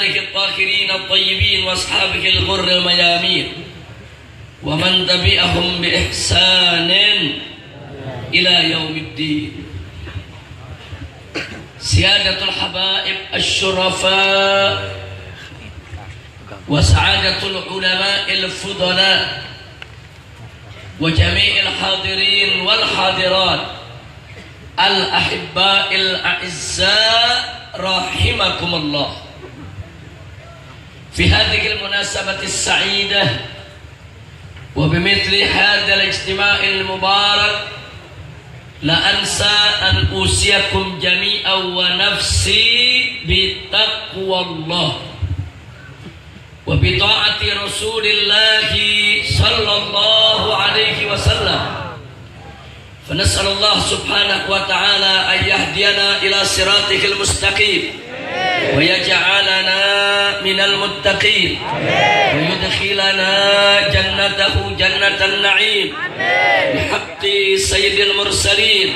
آله الطاهرين الطيبين وأصحابه الغر الميامين ومن تبعهم بإحسان إلى يوم الدين. سيادة الحبائب الشرفاء وسعادة العلماء الفضلاء وجميع الحاضرين والحاضرات الأحباء الأعزاء رحمكم الله. في هذه المناسبة السعيدة وبمثل هذا الاجتماع المبارك لا أنسى أن أوصيكم جميعا ونفسي بتقوى الله وبطاعة رسول الله صلى الله عليه وسلم. فنسأل الله سبحانه وتعالى أن يهدينا إلى صراطه المستقيم ويجعلنا من المتقين ويدخلنا جنته جنة النعيم بحق سيد المرسلين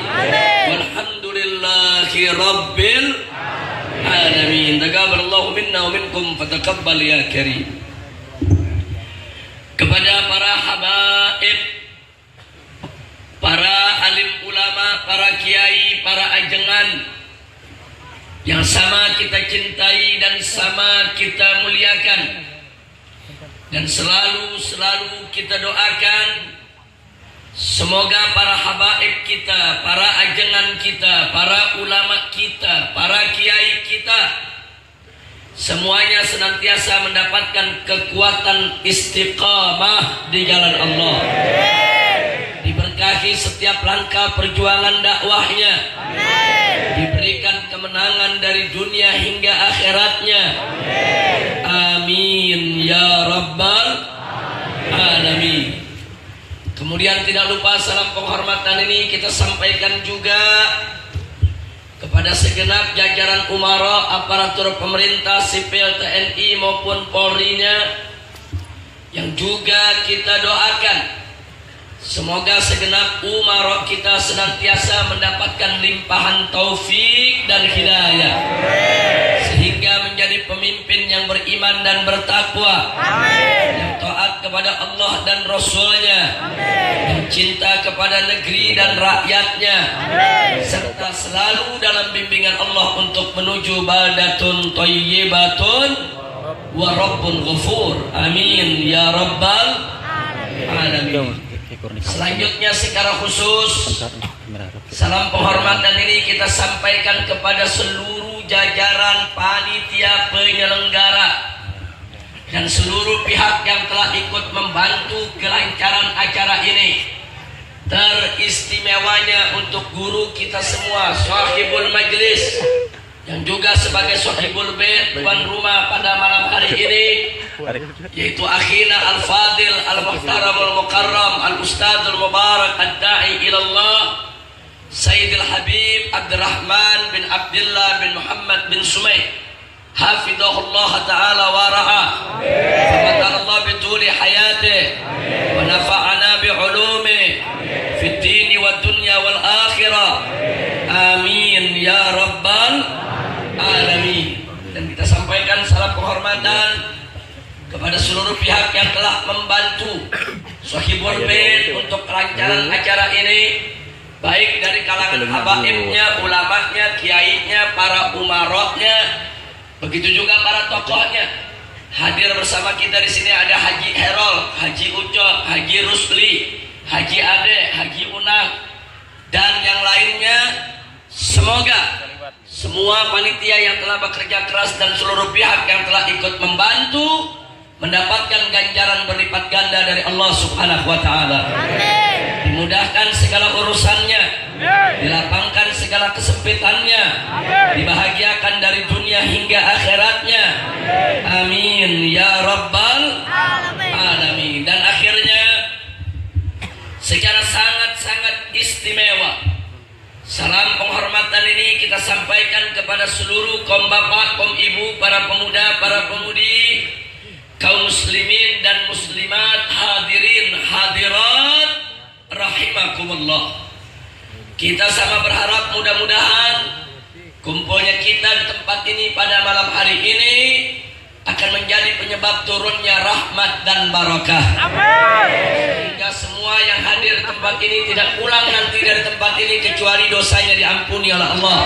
والحمد لله رب العالمين. تقبل الله منا ومنكم فتقبل يا كريم. Kepada para habaib, para alim ulama, para kiai, para ajengan yang sama kita cintai dan sama kita muliakan, dan selalu kita doakan semoga para habaib kita, para ajengan kita, para ulama kita, para kiai kita semuanya senantiasa mendapatkan kekuatan istiqamah di jalan Allah, diberkahi setiap langkah perjuangan dakwahnya, diberikan kemenangan dari dunia hingga akhiratnya. Amin ya rabbal alamin. Kemudian tidak lupa salam penghormatan ini kita sampaikan juga kepada segenap jajaran umara, aparatur pemerintah sipil TNI maupun Polri-nya, yang juga kita doakan semoga segenap umara kita senantiasa mendapatkan limpahan taufik dan hidayah sehingga menjadi pemimpin yang beriman dan bertakwa, yang taat kepada Allah dan Rasul-Nya, yang cinta kepada negeri dan rakyatnya, serta selalu dalam bimbingan Allah untuk menuju baldatun thayyibatun wa rabbun ghafur. Amin ya rabbal alamin. Selanjutnya secara khusus salam penghormatan ini kita sampaikan kepada seluruh jajaran panitia penyelenggara dan seluruh pihak yang telah ikut membantu kelancaran acara ini. Teristimewanya untuk guru kita semua, sahibul majlis, yang juga sebagai sahibul bait, tuan rumah pada malam hari ini, yaitu akhina al-fadil al-muhtaram al-mukarram al-ustadzul mubarak ad-da'i ilallah Sayyidil Habib Abdurrahman bin Abdullah bin Muhammad bin Sumay, hafidhahullah ta'ala wa ra'ah, famadallah bituli hayatih wa nafa'ana bi'ulumih fid dini wa dunya wal akhirah. Amin ya rabbal alamin. Dan kita sampaikan salam penghormatan kepada seluruh pihak yang telah membantu sahibul bait untuk kelancaran acara ini, baik dari kalangan habaibnya, ulamanya, kiainya, para umaroknya, begitu juga para tokohnya. Hadir bersama kita di sini ada Haji Herol, Haji Ucok, Haji Rusli, Haji Ade, Haji Unang, dan yang lainnya. Semoga semua panitia yang telah bekerja keras dan seluruh pihak yang telah ikut membantu mendapatkan ganjaran berlipat ganda dari Allah Subhanahu wa taala. Dimudahkan segala urusannya, dilapangkan segala kesempitannya, dibahagiakan dari dunia hingga akhiratnya. Amin ya rabbal alamin. Dan akhirnya secara sangat-sangat istimewa, salam penghormatan ini kita sampaikan kepada seluruh kaum bapak, kaum ibu, para pemuda, para pemudi, kaum muslimin dan muslimat, hadirin hadirat rahimakumullah. Kita sama berharap mudah-mudahan kumpulnya kita di tempat ini pada malam hari ini akan menjadi penyebab turunnya rahmat dan barakah. Sehingga semua yang hadir di tempat ini tidak pulang nanti dari tempat ini kecuali dosanya diampuni oleh Allah,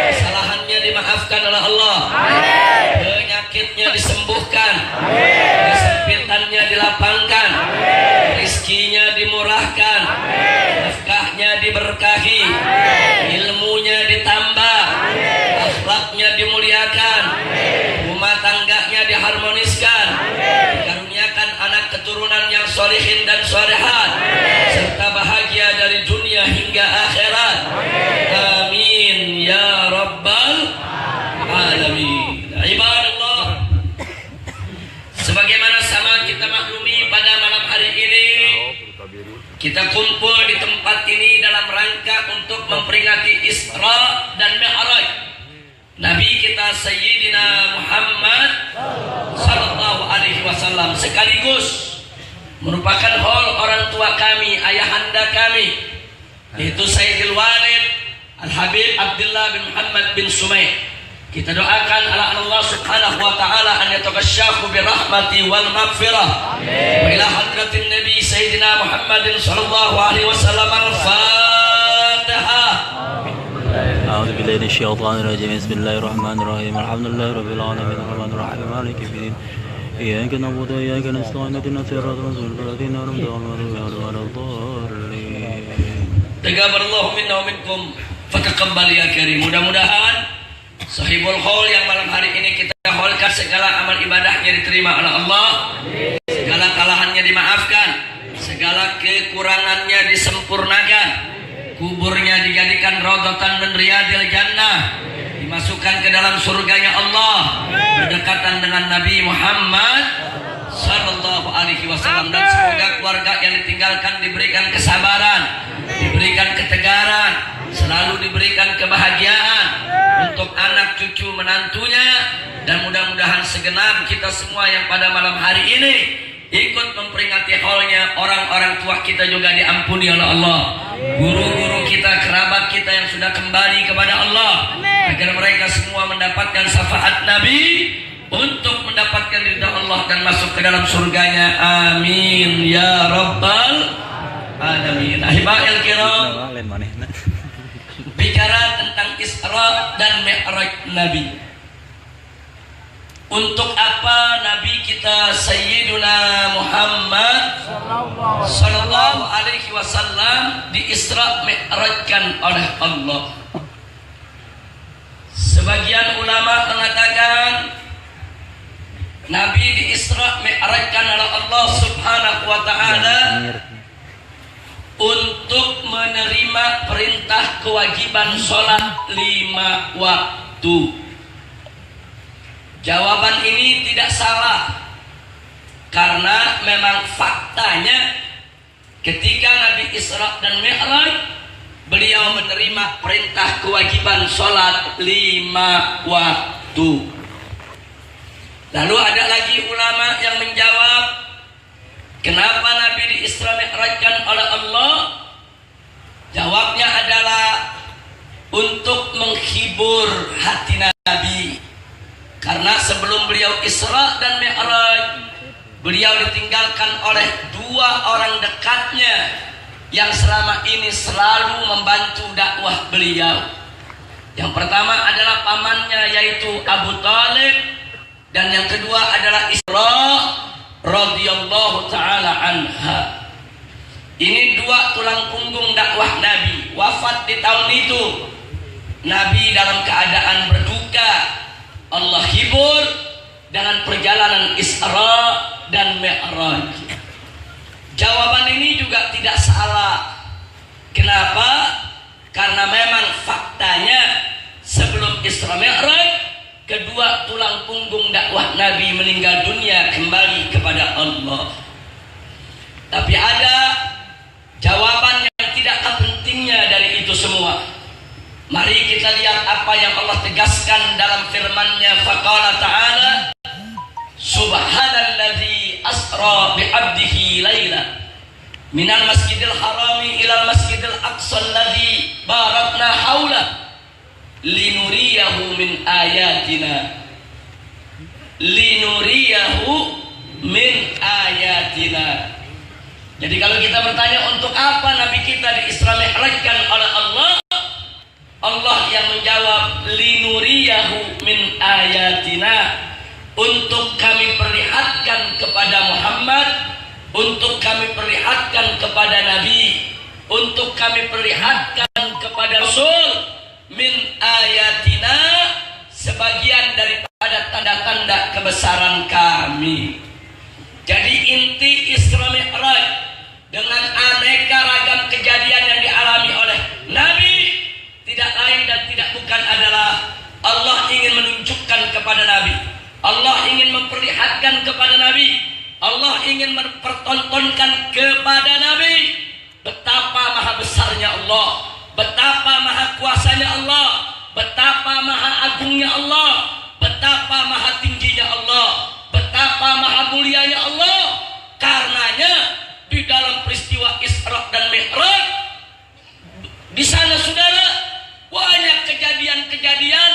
kesalahannya dimaafkan oleh Allah, penyakitnya disembuhkan, kesempitannya dilapangkan, rizkinya dimurahkan, nafkahnya diberkahi, ilmunya ditambah, akhlaknya dimuliakan, rumah tangganya diharmoniskan, dikaruniakan anak keturunan yang solehin dan solehat, serta bahagia dari dunia hingga akhirat. Amin ya rabbal alamin. Ibadallah, sebagaimana sama kita maklumi pada malam hari ini kita kumpul di tempat ini dalam rangka untuk memperingati Isra dan Mi'raj Nabi kita Sayyidina Muhammad sallallahu alaihi wasallam, sekaligus merupakan haul orang tua kami, ayahanda kami, yaitu Sayyidil Walid Al-Habib Abdullah bin Muhammad bin Sumay. Kita doakan Allah subhanahu wa ta'ala an yataghasyahu birahmati wal maghfirah. Wa ila hadratin Nabi Sayyidina Muhammadin sallallahu alaihi wasallam. Al-Fatihah. أعوذ بالله من الشيطان الرجيم. بسم الله الرحمن الرحيم. الحمد لله رب العالمين الرحمن الرحيم مالك يوم الدين إياك نعبد وإياك نستعين اهدنا الصراط المستقيم صراط الذين أنعمت عليهم غير المغضوب عليهم ولا الضالين. Taqabbalallahu minna wa minkum fataqabbal ya karim. Mudah-mudahan sahibul haul yang malam hari ini kita haulkan segala amal ibadahnya diterima oleh Allah, segala kesalahannya dimaafkan, segala kekurangannya disempurnakan, kuburnya dijadikan raudhatan min riyadil jannah, dimasukkan ke dalam surganya Allah, berdekatan dengan Nabi Muhammad sallallahu alaihi wasallam, dan semoga keluarga yang ditinggalkan diberikan kesabaran, diberikan ketegaran, selalu diberikan kebahagiaan untuk anak cucu menantunya, dan mudah-mudahan segenap kita semua yang pada malam hari ini ikut memperingati haulnya orang-orang tua kita juga diampuni oleh Allah, guru-guru kita, kerabat kita yang sudah kembali kepada Allah, agar mereka semua mendapatkan syafaat Nabi untuk mendapatkan ridha Allah dan masuk ke dalam surganya. Amin ya rabbal alamin. Ahibail kiram, bicara tentang Isra dan Mi'raj Nabi. Untuk apa Nabi kita Sayyiduna Muhammad sallallahu alaihi wasallam di Isra Mi'rajkan oleh Allah? Sebagian ulama mengatakan Nabi di Isra Mi'rajkan oleh Allah subhanahu wa ta'ala untuk menerima perintah kewajiban sholat 5 waktu. Jawaban ini tidak salah, karena memang faktanya ketika Nabi Isra dan Mi'raj, beliau menerima perintah kewajiban sholat 5 waktu. Lalu ada lagi ulama yang menjawab, kenapa Nabi di Isra Mi'rajkan oleh Allah? Jawabnya adalah untuk menghibur hati Nabi. Karena sebelum beliau Isra dan Mi'raj, beliau ditinggalkan oleh 2 orang dekatnya yang selama ini selalu membantu dakwah beliau. Yang pertama adalah pamannya, yaitu Abu Talib, dan yang kedua adalah Isra radhiyallahu ta'ala anha. Ini 2 tulang punggung dakwah Nabi. Wafat di tahun itu, Nabi dalam keadaan berduka. Allah hibur dengan perjalanan Isra dan Mi'raj. Jawaban ini juga tidak salah. Kenapa? Karena memang faktanya sebelum Isra Mi'raj, kedua tulang punggung dakwah Nabi meninggal dunia kembali kepada Allah. Tapi ada jawaban yang tidak pentingnya dari itu semua. Mari kita lihat apa yang Allah tegaskan dalam firman-Nya. Faqala ta'ala, subhanalladzi asra bi'abdihi laila minal masjidil harami ilal masjidil aqsa alladzi barakna haula linuriyahu min ayatina linuriyahu min ayatina. Jadi kalau kita bertanya untuk apa Nabi kita di Isra Mi'rajkan oleh Allah, Allah yang menjawab linuriyahu min ayatina, untuk kami perlihatkan kepada Muhammad, untuk kami perlihatkan kepada Nabi, untuk kami perlihatkan kepada Rasul min ayatina, sebagian daripada tanda-tanda kebesaran kami. Jadi inti Isra Mi'raj dengan aneka ragam kejadian yang dialami oleh Nabi tidak lain dan tidak bukan adalah Allah ingin menunjukkan kepada Nabi, Allah ingin memperlihatkan kepada Nabi, Allah ingin mempertontonkan kepada Nabi betapa maha besarnya Allah, betapa maha kuasanya Allah, betapa maha agungnya Allah, betapa maha tingginya Allah, betapa maha mulianya Allah. Karenanya di dalam peristiwa Isra dan Mi'raj di sana saudara banyak kejadian-kejadian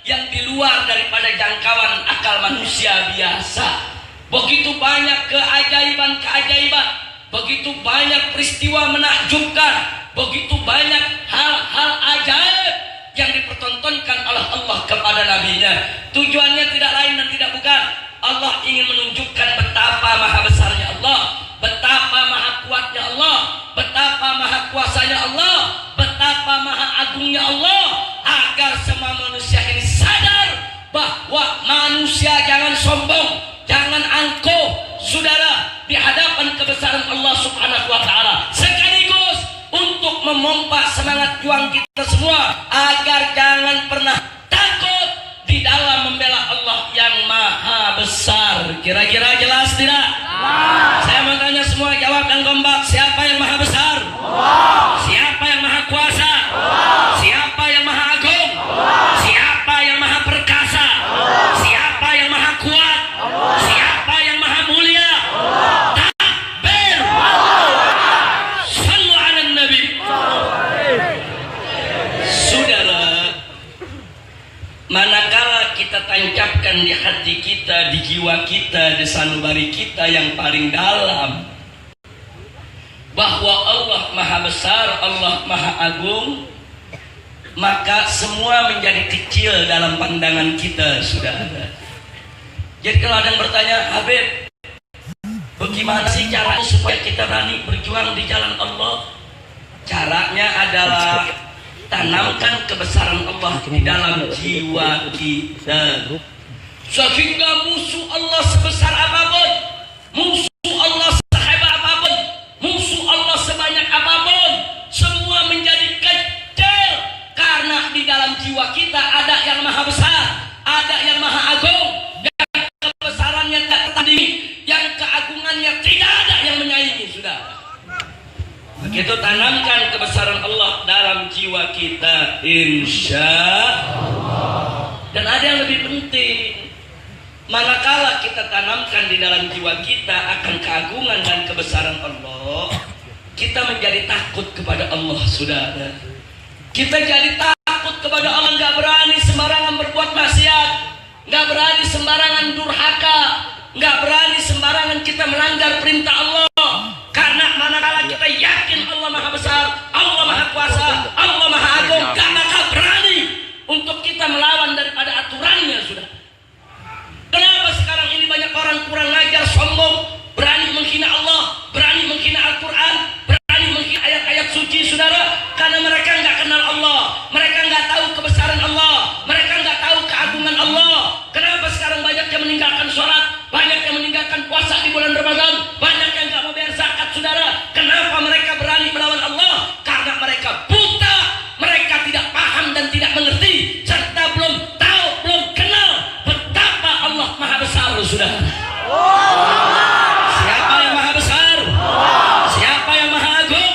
yang di luar daripada jangkauan akal manusia biasa. Begitu banyak keajaiban-keajaiban, begitu banyak peristiwa menakjubkan, begitu banyak hal-hal ajaib yang dipertontonkan oleh Allah kepada nabinya. Tujuannya tidak lain dan tidak bukan, Allah ingin menunjukkan betapa maha besarnya Allah, betapa maha kuatnya Allah, betapa maha kuasanya Allah, betapa maha agungnya Allah, agar semua manusia ini sadar bahwa manusia jangan sombong, jangan angkuh saudara di hadapan kebesaran Allah Subhanahu wa taala, sekaligus untuk memompa semangat juang kita semua agar jangan pernah takut di dalam membela Allah yang maha besar. Kira-kira jelas tidak? Saya mau tanya semua, jawab dan kompak. Siapa yang maha besar? Siapa yang maha kuasa? Siapa yang maha agung? Siapa yang maha perkasa? Siapa yang maha kuat? Siapa yang maha mulia? Takbir! Sallu ala Nabi. Saudara, manakala kita tancapkan di hati kita, di jiwa kita, di sanubari kita yang paling dalam bahwa Allah maha besar, Allah maha agung, maka semua menjadi kecil dalam pandangan kita, saudara. Jadi kalau ada yang bertanya, Habib, bagaimana sih caranya supaya kita berani berjuang di jalan Allah? Caranya adalah tanamkan kebesaran Allah di dalam jiwa kita, sehingga musuh Allah sebesar apapun, musuh Allah sehebat apapun, musuh Allah sebanyak apapun, semua menjadi kecil, karena di dalam jiwa kita ada yang maha besar, ada yang maha agung, yang kebesarannya tak tertandingi, yang keagungannya tidak ada yang menyaingi. Sudah begitu, tanamkan kebesaran Allah dalam jiwa kita, insya Allah. Dan ada yang lebih penting, manakala kita tanamkan di dalam jiwa kita akan keagungan dan kebesaran Allah, kita menjadi takut kepada Allah, saudara. Kita jadi takut kepada Allah, nggak berani sembarangan berbuat maksiat, nggak berani sembarangan durhaka, nggak berani sembarangan kita melanggar perintah Allah. Karena manakala kita yakin Allah maha besar, Allah maha kuasa, Allah maha agung, gak bakal berani untuk kita melawan daripada aturannya, sudah. Kenapa sekarang ini banyak orang kurang ajar, sombong, berani menghina Allah, berani menghina Al-Quran, berani menghina ayat-ayat suci, saudara? Karena mereka nggak kenal Allah, mereka nggak tahu kebesaran Allah, mereka nggak tahu keagungan Allah. Kenapa sekarang banyak yang meninggalkan sholat, banyak yang meninggalkan puasa di bulan Ramadan, banyak yang nggak mau bayar zakat, saudara? Kenapa mereka berani melawan Allah? Karena mereka buta, mereka tidak paham dan tidak mengerti, serta belum tahu, belum kenal betapa Allah maha besar, saudara. Siapa yang maha besar? Siapa yang maha agung?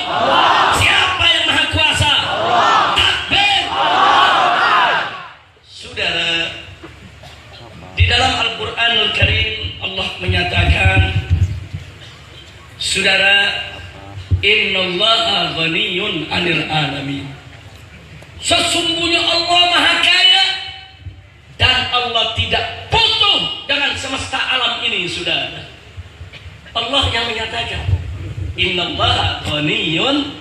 Siapa yang maha kuasa? Takbir! Saudara, di dalam Al-Quranul Karim Allah menyatakan, saudara, innallaha ghaniyun 'anil alamin. Sesungguhnya Allah maha kaya dan Allah tidak butuh ini, saudara. Allah yang menyatakan, Innallaha ghaniyun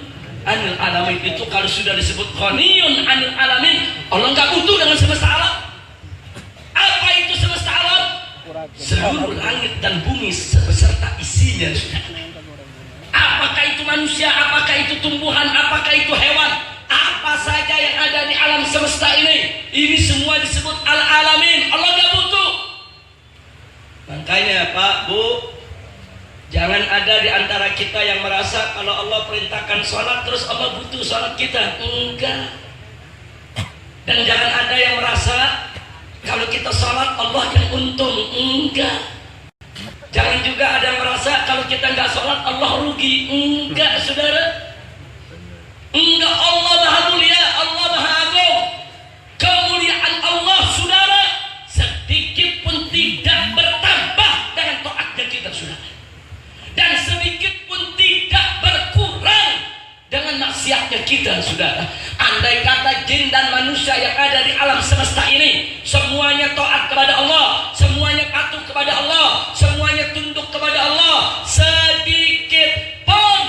'anil alamin. Itu kalau sudah disebut ghaniyun 'anil alamin, Allah enggak butuh dengan semesta alam. Apa itu semesta alam? Seluruh langit dan bumi beserta isinya, saudara. Apakah itu manusia, apakah itu tumbuhan, apakah itu hewan, apa saja yang ada di alam semesta ini semua disebut al-alamin. Allah gak butuh. Makanya Pak, Bu, jangan ada di antara kita yang merasa kalau Allah perintahkan sholat terus Allah butuh sholat kita. Enggak. Dan jangan ada yang merasa kalau kita sholat Allah yang untung. Enggak. Jangan juga ada yang merasa kalau kita nggak sholat Allah rugi. Enggak, saudara. Enggak, Allah maha mulia, Allah maha agung. Kemuliaan Allah, saudara, sedikit pun tidak bertambah dengan taatnya kita, saudara. Dan sedikit pun tidak berkurang dengan maksiatnya kita, saudara. Andai kata jin dan manusia yang ada di alam semesta ini semuanya taat kepada Allah, semuanya patuh kepada Allah, semuanya tunduk kepada Allah, sedikit pun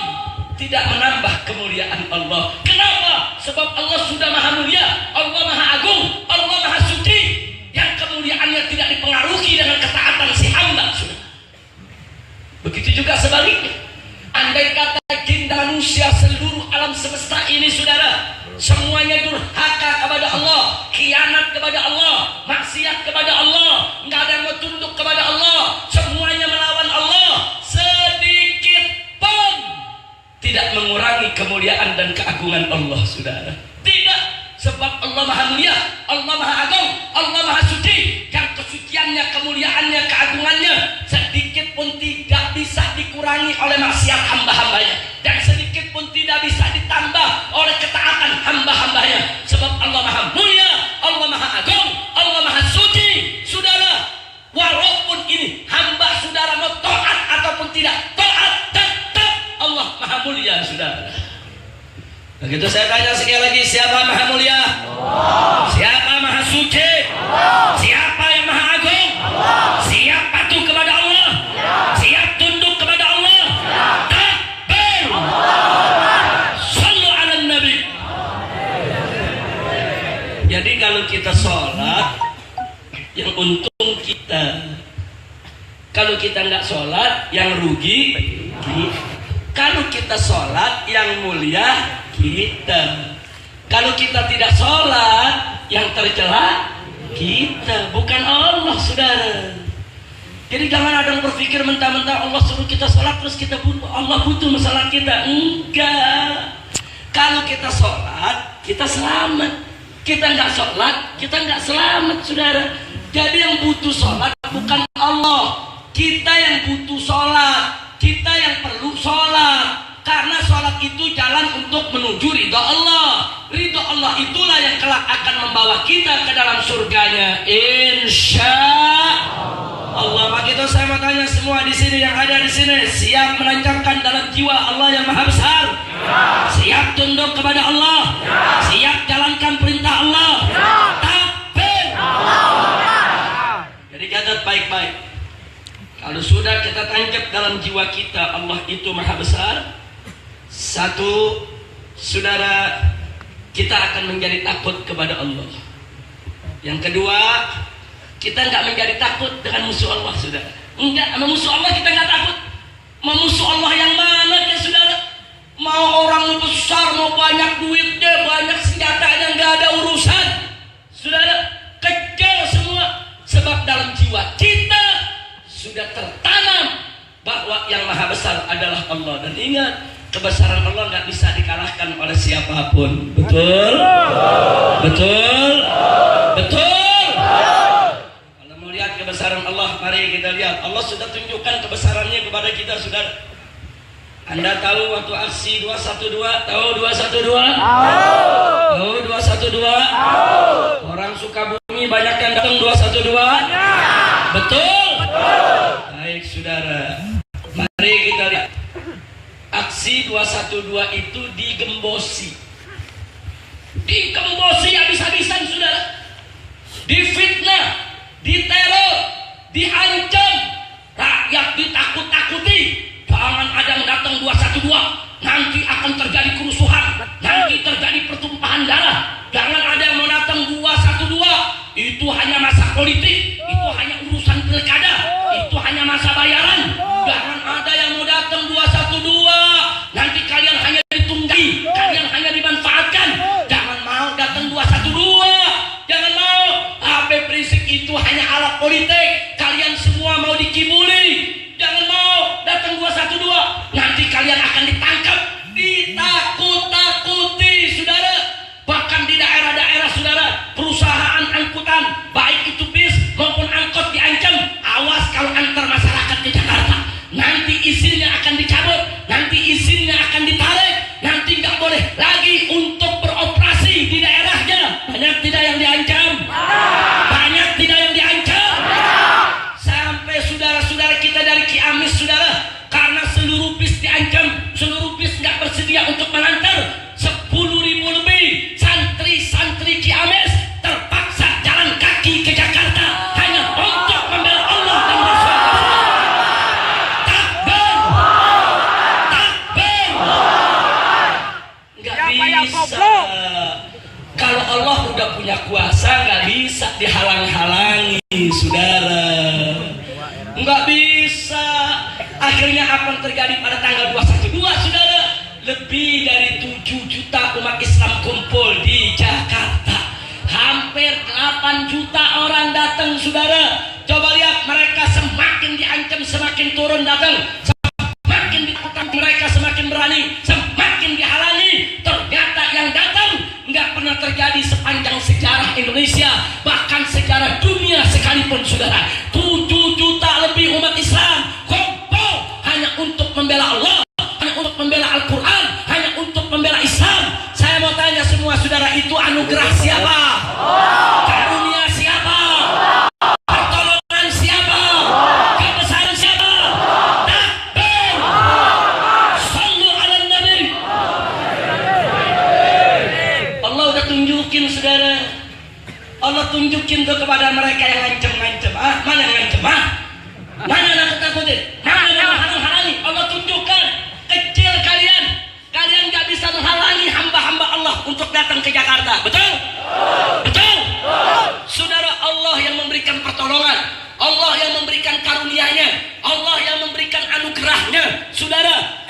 tidak menambah kemuliaan Allah. Kenapa? Sebab Allah sudah maha mulia, Allah maha agung, Allah maha suci, yang kemuliaannya tidak dipengaruhi dengan ketaatan si hamba, saudara. Begitu juga sebaliknya. Andai kata jin dan manusia seluruh alam semesta ini, saudara, semuanya durhaka kepada Allah, khianat kepada Allah, maksiat kepada Allah, nggak ada yang mau tunduk kepada Allah, semuanya melawan Allah, sedikit pun tidak mengurangi kemuliaan dan keagungan Allah, saudara. Tidak, sebab Allah maha mulia, Allah maha agung, Allah maha suci, yang kesuciannya, kemuliaannya, keagungannya sedikit pun tidak bisa dikurangi oleh maksiat hamba-hambanya, dan sedikit pun tidak bisa ditambah oleh ketaatan hamba-hambanya. Sebab Allah maha mulia, Allah maha agung, Allah maha suci, saudara. Walaupun ini hamba saudara mau taat ataupun tidak taat, tetap Allah maha mulia, saudara. Begitu saya tanya sekali lagi, siapa maha mulia? Allah. Siapa maha suci? Allah. Siapa yang maha agung? Allah. Siap patuh kepada Allah? Ya. Siap tunduk kepada Allah? Ya. Takbir! Sallu ala Nabi. Jadi kalau kita sholat, yang untung kita. Kalau kita nggak sholat, yang rugi kita. Kalau kita sholat, yang mulia kita. Kalau kita tidak sholat, yang tercela kita, bukan Allah, saudara. Jadi jangan ada yang berpikir mentah-mentah Allah suruh kita sholat terus kita butuh, Allah butuh masalah kita. Enggak. Kalau kita sholat, kita selamat. Kita nggak sholat, kita nggak selamat, saudara. Jadi yang butuh sholat bukan Allah, kita yang butuh sholat, kita yang perlu sholat. Karena sholat itu jalan untuk menuju ridha Allah. Ridha Allah itulah yang kelak akan membawa kita ke dalam surganya, insya Allah. Maka itu saya mau tanya semua di sini, yang ada di sini, siap menancapkan dalam jiwa Allah yang maha besar? Ya. Siap tunduk kepada Allah? Ya. Siap jalankan perintah Allah? Ya. Takbir! Jadi catat baik-baik. Kalau sudah kita tancap dalam jiwa kita Allah itu maha besar, satu, saudara, kita akan menjadi takut kepada Allah. Yang kedua, kita nggak menjadi takut dengan musuh Allah, saudara. Enggak, sama musuh Allah kita nggak takut. Musuh Allah yang mana ya, saudara? Mau orang besar, mau banyak duitnya, banyak senjatanya, nggak ada urusan, saudara. Kecil semua. Sebab dalam jiwa kita sudah tertanam bahwa yang maha besar adalah Allah. Dan ingat, kebesaran Allah nggak bisa dikalahkan oleh siapapun. Betul? Betul? Betul? Kalau mau lihat kebesaran Allah, mari kita lihat. Allah sudah tunjukkan kebesarannya kepada kita, saudara. Anda tahu waktu aksi 212? Tahu 212? Tahu 212? Orang Sukabumi banyak yang datang 212? Betul? Baik, saudara. Mari kita lihat. Aksi 212 itu digembosi. Digembosi habis-habisan, saudara. Difitnah, diteror, diancam. ditakut-takuti. Jangan ada yang datang 212, nanti akan terjadi kerusuhan, nanti terjadi pertumpahan darah. Jangan ada yang mau datang 212, itu hanya masa politik, itu hanya urusan pilkada, itu hanya masa bayaran. Jangan ada yang mau datang 212, nanti kalian hanya ditunggangi, kalian hanya dimanfaatkan. Jangan mau datang 212, jangan mau. Habib Rizik itu hanya alat politik, kalian semua mau dikibuli. Jangan mau datang 212, nanti kalian akan ditangkap, ditakut-takuti, saudara. Bahkan di daerah-daerah, saudara, perusahaan angkutan, baik itu bis maupun angkot diancam. Awas kalau antar masyarakat ke Jakarta, nanti izinnya akan dicabut, nanti izinnya akan ditarik, nanti nggak boleh lagi untuk beroperasi di daerahnya. Banyak tidak yang diancam? Banyak tidak yang diancam? Sampai saudara-saudara kita dari Ciamis, saudara, karena seluruh bis diancam, seluruh bis nggak bersedia untuk mengantar. 10.000 lebih santri-santri Ciamis terpaksa jalan kaki ke Jakarta hanya untuk membela Allah dan Rasulullah. Takbir, takbir. Nggak bisa. Kalau Allah udah punya kuasa, nggak bisa dihalang-halangi, saudara. Nggak bisa. Akhirnya apa yang terjadi pada tanggal 212, saudara? Lebih dari 7 juta umat Islam kumpul di Jakarta. Hampir 8 juta orang datang, saudara. Coba lihat, mereka semakin diancam semakin turun datang, semakin ditakuti mereka semakin berani, semakin dihalangi. Ternyata yang datang nggak pernah terjadi sepanjang sejarah Indonesia, bahkan sejarah dunia sekalipun, saudara. 7 juta lebih umat Islam kumpul hanya untuk membela Allah, hanya untuk membela Al-Quran, hanya untuk membela Islam. Saya mau tanya semua, saudara, itu anugerah siapa? Karunia siapa? Pertolongan siapa? Kebesaran siapa? Takbir! Sallu ala Nabi. Allah udah tunjukin, saudara. Allah tunjukin tuh kepada mereka yang ngancem-ngancem. Mana yang ngancem? Mana yang nakut-nakutin? Mana yang menghalang-halangi? Allah tunjukkan. Kecil kalian, kalian gak bisa menghalangi hamba-hamba Allah untuk datang ke Jakarta. Betul? Betul? Saudara, Allah yang memberikan pertolongan, Allah yang memberikan karunia-Nya, Allah yang memberikan anugerahnya. Saudara,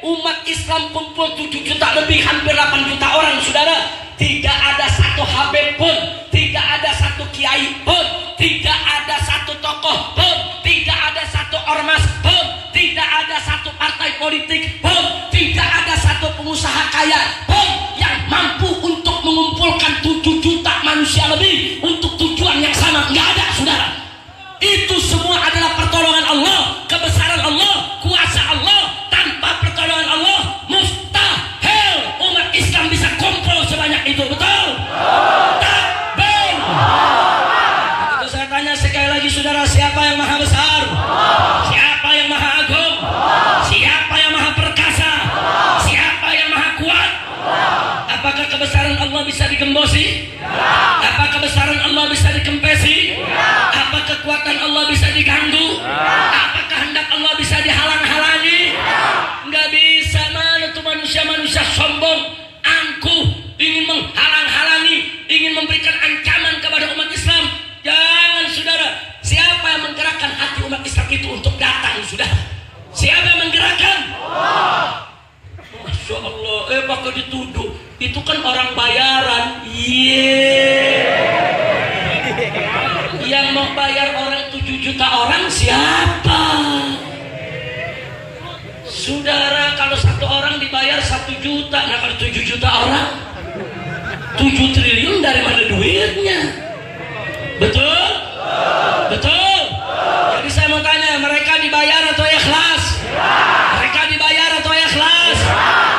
umat Islam kumpul 7 juta lebih, hampir 8 juta orang, saudara. Tidak ada satu habib pun, tidak ada satu kiai pun, tidak ada satu tokoh pun, tidak ada satu ormas pun, tidak ada satu partai politik pun, tidak ada satu pengusaha kaya pun yang mampu untuk mengumpulkan 7 juta manusia lebih untuk tujuan yang sama. Nggak ada, saudara. Itu semua adalah pertolongan Allah, kebesaran Allah, kuasa Allah. Tanpa pertolongan Allah, mustahil umat Islam bisa kumpul sebanyak itu. Betul? Takbir! Itu saya tanya sekali lagi, saudara, siapa yang maha besar? Siapa yang maha agung? Siapa yang maha perkasa? Siapa yang maha kuat? Apakah kebesaran Allah bisa digembosi? Apa kebesaran Allah bisa dikempesi? Apa kekuatan Allah bisa diganggu? Apa kehendak Allah bisa dihalang-halangi? Nggak bisa. Mana tuh manusia-manusia sombong, angkuh, ingin menghalang-halangi, ingin memberikan ancaman kepada umat Islam. Jangan, saudara. Siapa yang menggerakkan hati umat Islam itu untuk datang, saudara? Siapa yang menggerakkan? Masya Allah, bakal dituduh itu kan orang bayaran. Yang mau bayar orang 7 juta orang siapa? Saudara, kalau satu orang dibayar 1 juta, nah kalau 7 juta orang, 7 triliun dari mana duitnya? Betul? Betul? Jadi saya mau tanya, mereka dibayar atau ikhlas? Mereka dibayar atau ikhlas?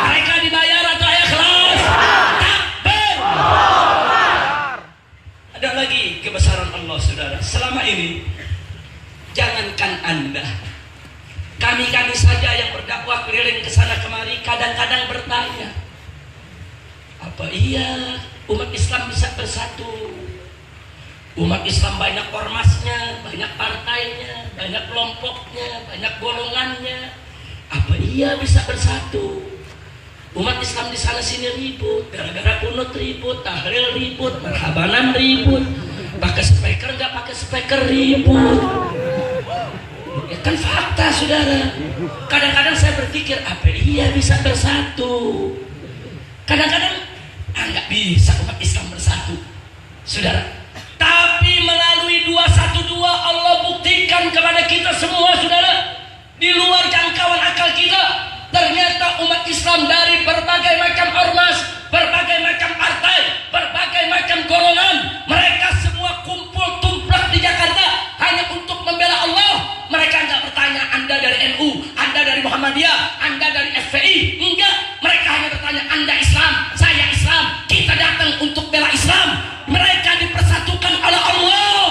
Mereka dibayar atau ikhlas? Takbir! Ada lagi kebesaran Allah, saudara. Selama ini, jangankan Anda, kami-kami saja yang berdakwah keliling ke sana kemari kadang-kadang bertanya, apa iya umat Islam bisa bersatu? Umat Islam banyak ormasnya, banyak partainya, banyak banyak kelompoknya, banyak golongannya. Apa iya bisa bersatu? Umat Islam di sana sini ribut, gara-gara kunut ribut, tahlil ribut, marhabanan ribut, pakai speaker nggak pakai speaker ribut. Ya kan fakta saudara. Kadang-kadang saya berpikir apa iya bisa bersatu? Kadang-kadang nggak bisa umat Islam bersatu, saudara. Tapi melalui 212 Allah buktikan kepada kita semua, saudara, di luar jangkauan akal kita. Ternyata umat Islam dari berbagai macam ormas, berbagai macam partai, berbagai macam golongan, mereka semua kumpul tumplek di Jakarta hanya untuk membela Allah. Mereka nggak bertanya Anda dari NU, Anda dari Muhammadiyah, Anda dari FPI. Enggak, mereka hanya bertanya Anda Islam, saya Islam, kita datang untuk bela Islam. Mereka dipersatukan oleh Allah.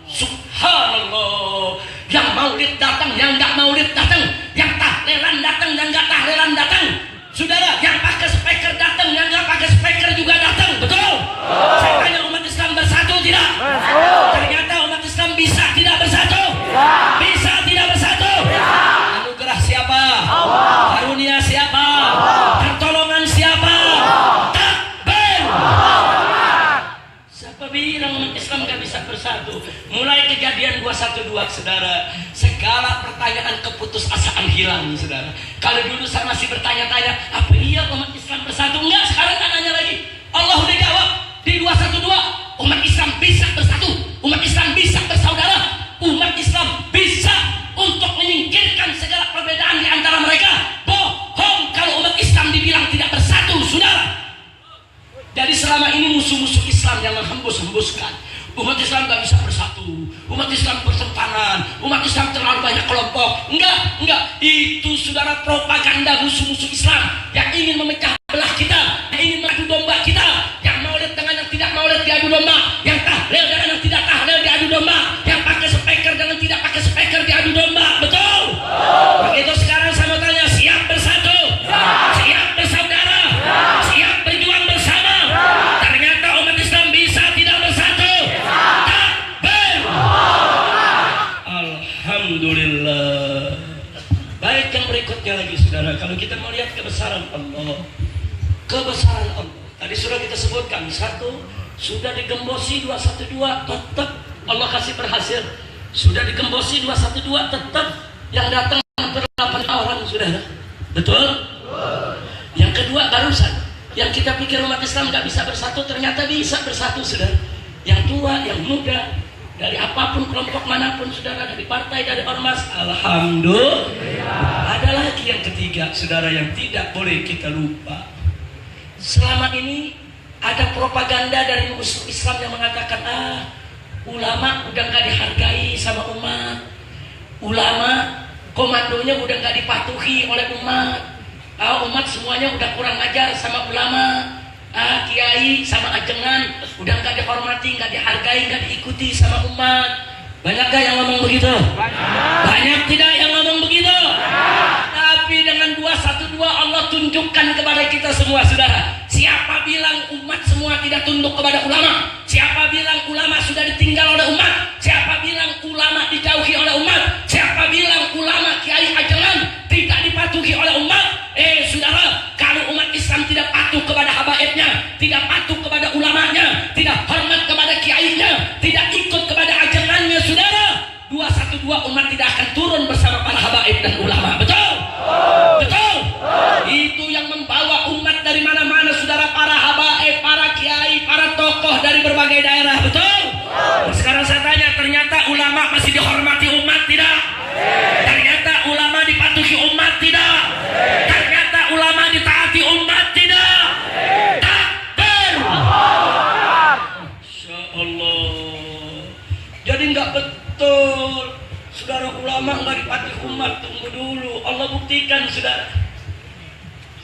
Subhanallah. Yang maulid datang, yang nggak maulid datang, yang tahlilan datang, yang nggak tahlilan datang. Saudara, yang pakai speaker datang, yang nggak pakai speaker juga datang. Betul? Saya tanya umat Islam bersatu tidak? Ternyata umat Islam bisa tidak bersatu? Bisa tidak bersatu? Anugerah siapa? Karunia siapa? Pertolongan siapa? Takbir! Siapa bilang umat Islam gak bisa bersatu? Mulai kejadian 212, saudara, segala pertanyaan keputusasaan hilang, saudara. Kalau dulu saya masih bertanya-tanya, apa iya umat Islam bersatu? Enggak, sekarang tak nanya lagi. Allah udah jawab di 212, umat Islam bisa bersatu, umat Islam bisa bersaudara, umat Islam bisa untuk menyingkirkan segala perbedaan di antara mereka. Bohong kalau umat Islam dibilang tidak bersatu, saudara. Jadi selama ini musuh-musuh Islam yang menghembus-hembuskan umat Islam gak bisa bersatu, umat Islam bertentangan, umat Islam terlalu banyak kelompok. Enggak, itu saudara propaganda musuh-musuh Islam yang ingin memecah belah kita, yang ingin mengadu domba kita, yang maulid dengan yang tidak maulid diadu domba, yang tahlil dengan yang tidak tahlil diadu domba, yang pakai speaker dengan tidak pakai speaker diadu domba. Betul? Begitu sekarang saya mau tanya, siap bersatu? Siap bersaudara? Siap berjuang bersama? Ternyata umat Islam bisa tidak bersatu. Takbir! Alhamdulillah. Baik, yang berikutnya lagi, saudara, kalau kita melihat kebesaran Allah, tadi sudah kita sebutkan, satu, sudah digembosi 212, tetap Allah kasih berhasil. Sudah digembosi 212, tetap yang datang hampir 8 orang, saudara. Betul? Yang kedua, barusan yang kita pikir umat Islam gak bisa bersatu, ternyata bisa bersatu, saudara. Yang tua, yang muda, dari apapun kelompok manapun, saudara, dari partai, dari ormas, alhamdulillah. Ada lagi yang ketiga, saudara, yang tidak boleh kita lupa. Selama ini ada propaganda dari musuh Islam yang mengatakan, ulama udah gak dihargai sama umat, ulama komandonya udah gak dipatuhi oleh umat, umat semuanya udah kurang ajar sama ulama, kiai sama ajengan udah gak dihormati, gak dihargai, gak diikuti sama umat. Banyak gak yang ngomong begitu? Banyak tidak yang ngomong begitu? Tapi dengan 212 Allah tunjukkan kepada kita semua, saudara. Siapa bilang umat semua tidak tunduk kepada ulama? Siapa bilang ulama sudah ditinggal oleh umat? Siapa bilang ulama dijauhi oleh umat? Siapa bilang ulama kiai ajengan tidak dipatuhi oleh umat? Saudara, kalau umat Islam tidak patuh kepada habaibnya, tidak patuh kepada ulamanya, tidak hormat kepada kiainya, tidak ikut kepada ajengannya, saudara, 212 umat tidak akan turun bersama para habaib dan ulama. Betul? Betul? Itu yang membawa umat dari mana-mana, saudara, para habaib, para kiai, para tokoh dari berbagai daerah. Betul? Sekarang saya tanya, ternyata ulama masih dihormati umat tidak? Ternyata ulama dipatuhi umat tidak? Ternyata ulama ditaati umat tidak? Takbir! Insya Allah. Jadi nggak betul, saudara, ulama nggak dipatuhi umat. Tunggu dulu, Allah buktikan, saudara.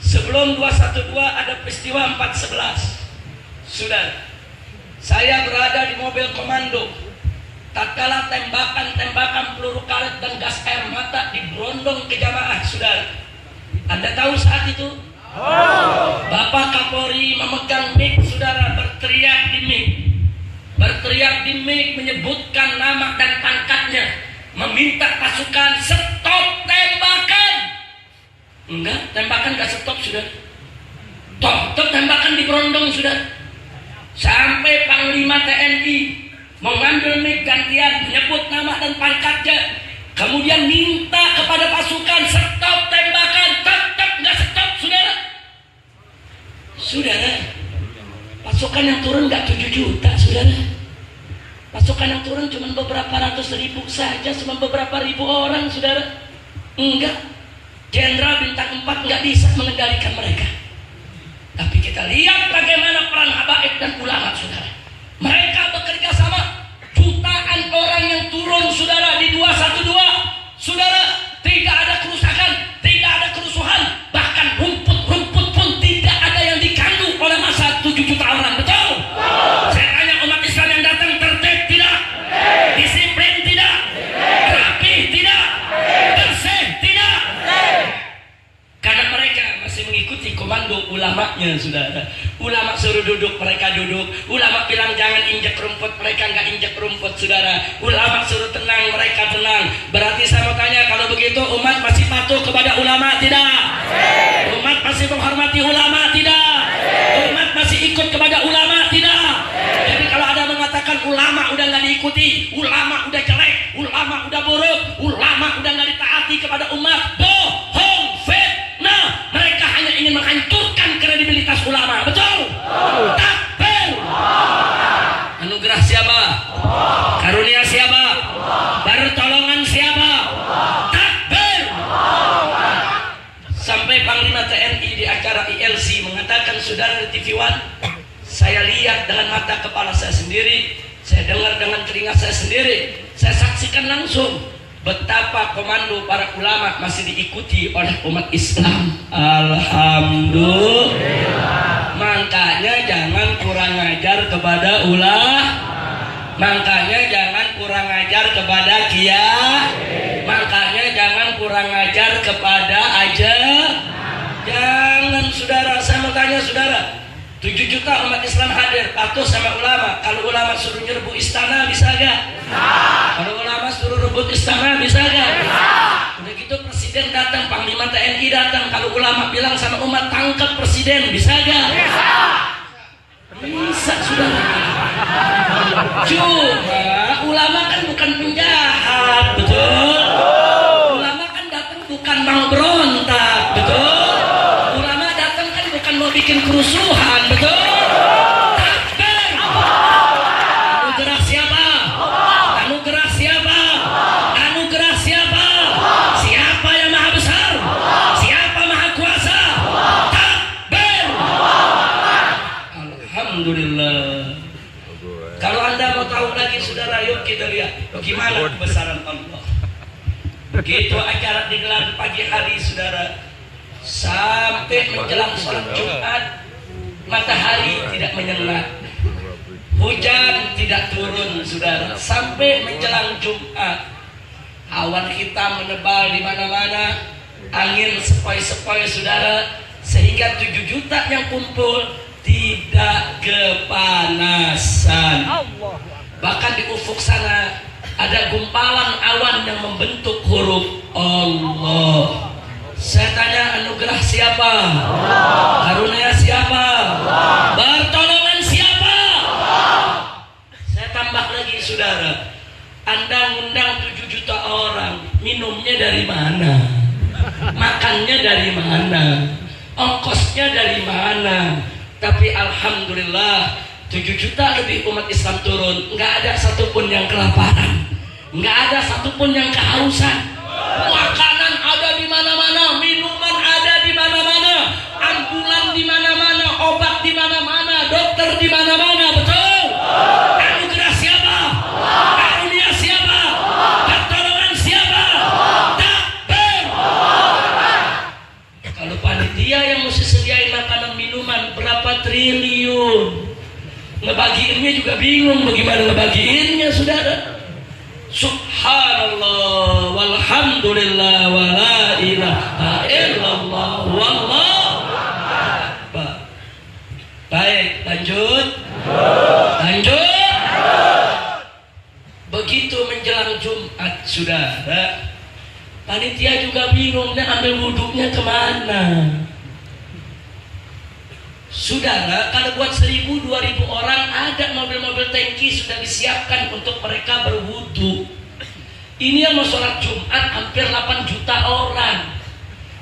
Sebelum 212 ada peristiwa 411. Saudara, saya berada di mobil komando. Tatkala tembakan peluru karet dan gas air mata diberondong ke jamaah, saudara. Anda tahu saat itu? Bapak Kapolri memegang mic, saudara, berteriak di mic menyebutkan nama dan pangkatnya, meminta pasukan stop tembakan. Enggak, tembakan enggak stop sudah. Stop tembakan di Brondong sudah. Sampai Panglima TNI mengambil mic gantian, menyebut nama dan pangkatnya, kemudian minta kepada pasukan stop tembakan. Tetap enggak stop, saudara. Saudara, pasukan yang turun enggak 7 juta, saudara. Pasukan yang turun cuma beberapa ratus ribu saja, cuma beberapa ribu orang, saudara. Enggak, Jenderal bintang 4 enggak bisa mengendalikan mereka. Tapi kita lihat bagaimana peran habaib dan ulama, saudara. Mereka bekerja sama. Jutaan orang yang turun, saudara, di 212. Saudara, tidak ada kerusakan, tidak ada kerusuhan. Bahkan rumput-rumput pun tidak ada yang diganggu oleh massa 7 juta orang. Betul? Saya tanya umat Islam yang datang, tertib tidak? Disiplin tidak? Rapi tidak? Bersih tidak? Karena mereka masih mengikuti komando ulamanya, saudara. Ulama suruh duduk, mereka duduk. Ulama bilang jangan injak rumput, mereka nggak injak rumput, saudara. Ulama suruh tenang, mereka tenang. Berarti saya mau tanya, kalau begitu umat masih patuh kepada ulama tidak? Umat masih menghormati ulama tidak? Umat masih ikut kepada ulama tidak? Jadi kalau ada mengatakan ulama udah nggak diikuti, ulama udah jelek, ulama udah buruk, ulama udah nggak ditaati kepada umat, bohong, fitnah. Mereka hanya ingin menghancurkan kredibilitas ulama. Betul? Takbir. Anugerah siapa? Karunia siapa? Pertolongan siapa? Takbir. Sampai Panglima TNI di acara ILC mengatakan, saudara di TV One, saya lihat dengan mata kepala saya sendiri, saya dengar dengan telinga saya sendiri, saya saksikan langsung betapa komando para ulama masih diikuti oleh umat Islam. Alhamdulillah. Makanya jangan kurang ajar kepada makanya jangan kurang ajar kepada makanya jangan kurang ajar kepada jangan, saudara. Saya mau tanya, saudara, 7 juta umat Islam hadir, patuh sama ulama. Kalau ulama suruh nyerbu istana, bisa gak? Kalau ulama suruh rebut istana, bisa gak? Udah gitu presiden datang, Panglima TNI datang. Kalau ulama bilang sama umat, tangkap presiden, bisa gak? Bisa, saudara. Cuma ulama kan bukan penjahat, betul? Ulama kan datang bukan mau berontak, betul? Ulama datang kan bukan mau bikin kerusuhan, betul? Takbir. Anugerah siapa? Anugerah siapa? Anugerah siapa? Siapa yang maha besar? Siapa maha kuasa? Takbir. Alhamdulillah. Kalau Anda mau tahu lagi, saudara, yuk kita lihat bagaimana kebesaran Allah. Begitu acara digelar pagi hari, saudara, sampai menjelang sholat Jumat, matahari tidak menyengat, hujan tidak turun, saudara. Sampai menjelang Jumat, awan hitam menebal di mana-mana, angin sepoi-sepoi, saudara, sehingga 7 juta yang kumpul tidak kepanasan. Bahkan di ufuk sana ada gumpalan awan yang membentuk huruf Allah. Saya tanya, anugerah siapa? Karunia siapa? Pertolongan siapa? Saya tambah lagi, saudara. Anda ngundang 7 juta orang, minumnya dari mana? Makannya dari mana? Ongkosnya dari mana? Tapi alhamdulillah 7 juta lebih umat Islam turun, nggak ada satupun yang kelaparan, nggak ada satupun yang kehausan. Makanan ada di mana-mana, minuman ada di mana-mana, ambulan di mana-mana, obat di mana-mana, dokter di mana-mana. Betul? Anugerah siapa? Karunia siapa? Pertolongan siapa? Takbir. Kalau panitia yang mesti sediain makanan minuman berapa triliun, ngebagiinnya juga bingung bagaimana ngebagiinnya, saudara. Subhanallah walhamdulillah wala ilaha illallah wallahu akbar. Baik, lanjut. Begitu menjelang Jumat, saudara. Panitia juga bingung, nih ambil wuduknya kemana? Saudara, kalau buat 1.000, 2.000 orang ada mobil-mobil tangki sudah disiapkan untuk mereka berwudu. Ini yang mau sholat Jumat hampir 8 juta orang.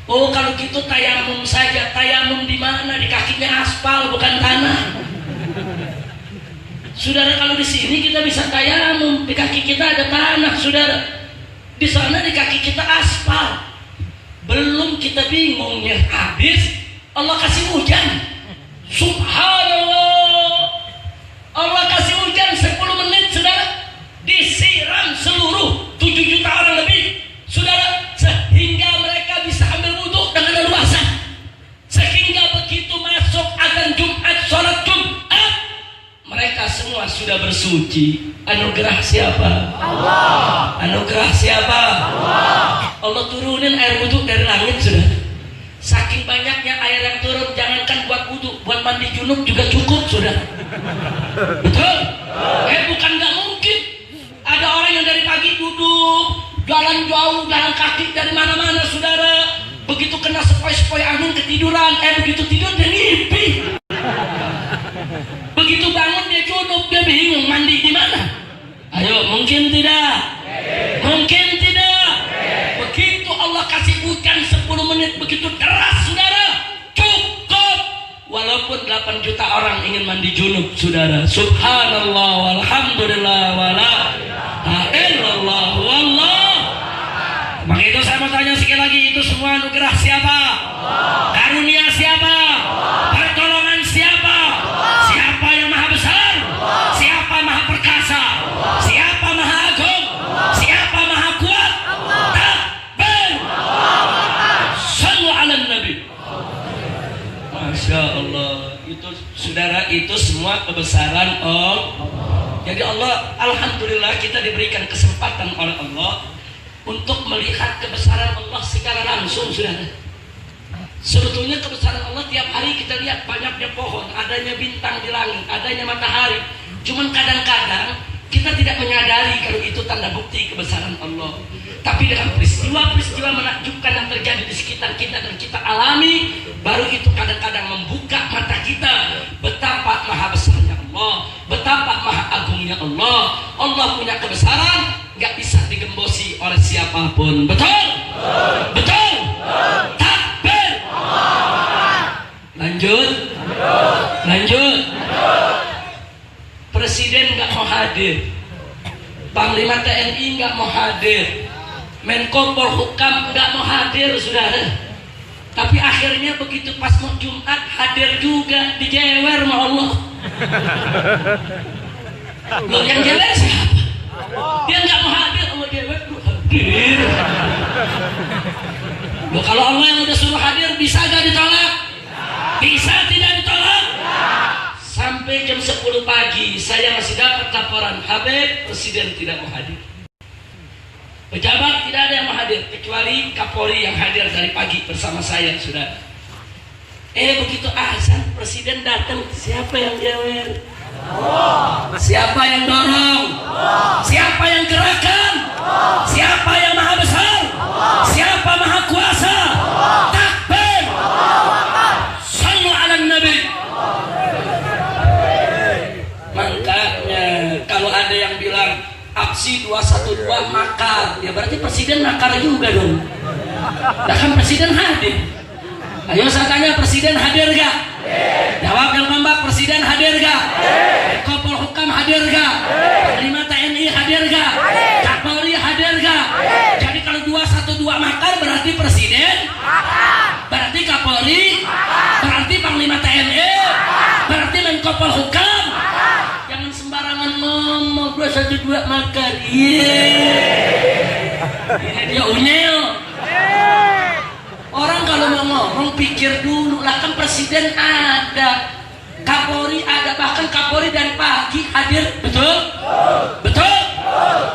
Oh, kalau gitu tayamum saja. Tayamum di mana? Di kakinya aspal, bukan tanah. Saudara, kalau di sini kita bisa tayamum, di kaki kita ada tanah, saudara. Di sana di kaki kita aspal. Belum kita bingungnya habis Allah kasih hujan. Subhanallah. Allah kasih hujan 10 menit, saudara. Disiram seluruh 7 juta orang lebih, saudara, sehingga mereka bisa ambil wudhu dengan leluasa. Sehingga begitu masuk azan Jumat, sholat Jumat, mereka semua sudah bersuci. Anugerah siapa? Allah. Anugerah siapa? Allah. Allah turunin air wudhu dari langit, saudara. Saking banyaknya air yang turun, jangankan buat wudhu, buat mandi junub juga cukup, saudara. Betul? Bukan nggak mungkin. Ada orang yang dari pagi duduk, jalan jauh, jalan kaki dari mana-mana, saudara. Begitu kena sepoi-sepoi angin ketiduran, begitu tidur dia ngimpi. Begitu bangun dia junub, dia bingung mandi di mana. Ayo, mungkin tidak? Mungkin tidak? Begitu Allah kasih hujan 10 menit begitu deras, saudara, cukup. Walaupun 8 juta orang ingin mandi junub, saudara. Subhanallah walhamdulillah wala illallah wallah. Maka itu saya mau tanya sekali lagi, itu semua anugerah siapa? Karunia siapa? Pertolongan siapa? Siapa yang maha besar? Siapa maha perkasa? Siapa maha agung? Siapa maha kuat? Takbir. Sallu ala nabi. Masya Allah. Itu saudara, itu semua kebesaran Allah. Jadi Allah, alhamdulillah kita diberikan kesempatan oleh Allah untuk melihat kebesaran Allah secara langsung, saudara. Sebetulnya kebesaran Allah tiap hari kita lihat, banyaknya pohon, adanya bintang di langit, adanya matahari. Cuman kadang-kadang kita tidak menyadari kalau itu tanda bukti kebesaran Allah. Tapi dengan peristiwa-peristiwa menakjubkan yang terjadi di sekitar kita dan kita alami, baru itu kadang-kadang membuka mata kita betapa maha besarnya Allah, betapa maha agungnya Allah. Allah punya kebesaran, nggak bisa digembosi oleh siapapun. Betul? Betul? Takbir. Lanjut. Lanjut. Presiden nggak mau hadir, Panglima TNI nggak mau hadir, Menko Polhukam nggak mau hadir, saudara. Tapi akhirnya begitu pas mau Jumat hadir juga, dijewer sama Allah. Loh, yang jewer siapa? Dia nggak mau hadir, Allah jewer, lu hadir. Loh, kalau Allah yang udah suruh hadir bisa gak ditolak? Bisa tidak ditolak? Sampai jam 10 pagi saya masih dapat laporan, Habib, presiden tidak mau hadir. Pejabat tidak ada yang mau hadir, kecuali Kapolri yang hadir dari pagi bersama saya, sudah. Begitu azan, presiden datang, siapa yang jewer? Siapa yang dorong? Siapa yang gerakan? Siapa yang maha besar? Siapa maha kuasa? Takbir. Sallu ala nabi. Makanya kalau ada yang bilang aksi 212 makar, ya berarti presiden makar juga dong. Nah kan presiden hadir. Ayo saya tanya, presiden hadir gak? Jawab yang ngambak, presiden hadir gak? Menko Polhukam hadir gak? Panglima TNI hadir gak? Kapolri hadir gak? Jadi kalau 212 makar berarti presiden, berarti Kapolri, berarti Panglima TNI, berarti Menko Polhukam. Jangan sembarangan ngomong 212 makar. Ini dia unyil. Orang kalau mau ngomong pikir dulu lah, kan presiden ada, Kapolri ada, bahkan Kapolri dari pagi hadir, betul? Betul?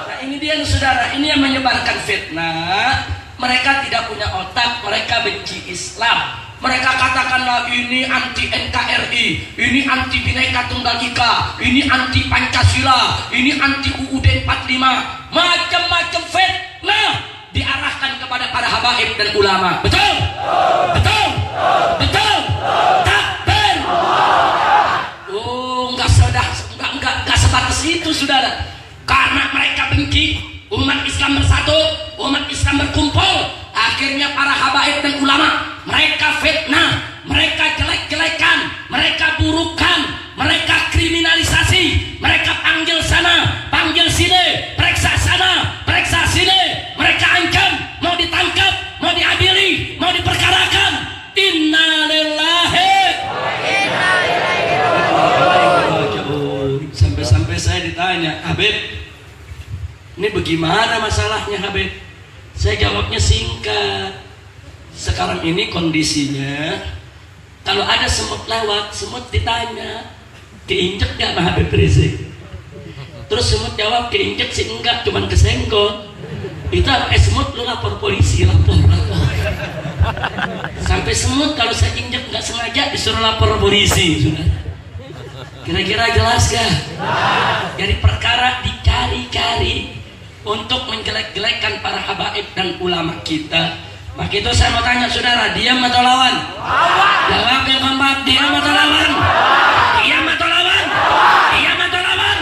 Nah ini dia saudara, ini yang menyebarkan fitnah. Mereka tidak punya otak, mereka benci Islam. Mereka katakanlah ini anti NKRI, ini anti Bhinneka Tunggal Ika, ini anti Pancasila, ini anti UUD 45, macam-macam fitnah. fitnah diarahkan kepada para habaib dan ulama. Betul? Betul? Betul? Takbir. Oh, enggak sebatas itu, saudara. Karena mereka benci umat Islam bersatu, umat Islam berkumpul, akhirnya para habaib dan ulama mereka fitnah, mereka jelek-jelekan, mereka burukan, mereka kriminalisasi, mereka panggil sana, panggil sini, periksa sana, periksa sini, mereka ancam, mau ditangkap, mau diadili, mau diperkarakan. Innalillahi wa inna ilaihi raji'un. Sampai-sampai saya ditanya, Habib, ini bagaimana masalahnya, Habib? Saya jawabnya singkat. Sekarang ini kondisinya, kalau ada semut lewat, semut ditanya, keinjek gak sama Habib Rizik? Terus semut jawab, keinjek sih enggak, cuman kesenggol. Itu apa? Semut lu lapor polisi, lapor. Sampai semut kalau saya injek nggak sengaja disuruh lapor polisi. Kira-kira jelas gak? Jadi perkara dicari-cari untuk menjelek-jelekan para habaib dan ulama kita. Maka itu saya mau tanya saudara, diam atau lawan? Jawab yang keempat, diam atau lawan? Diam atau lawan? Diam atau lawan?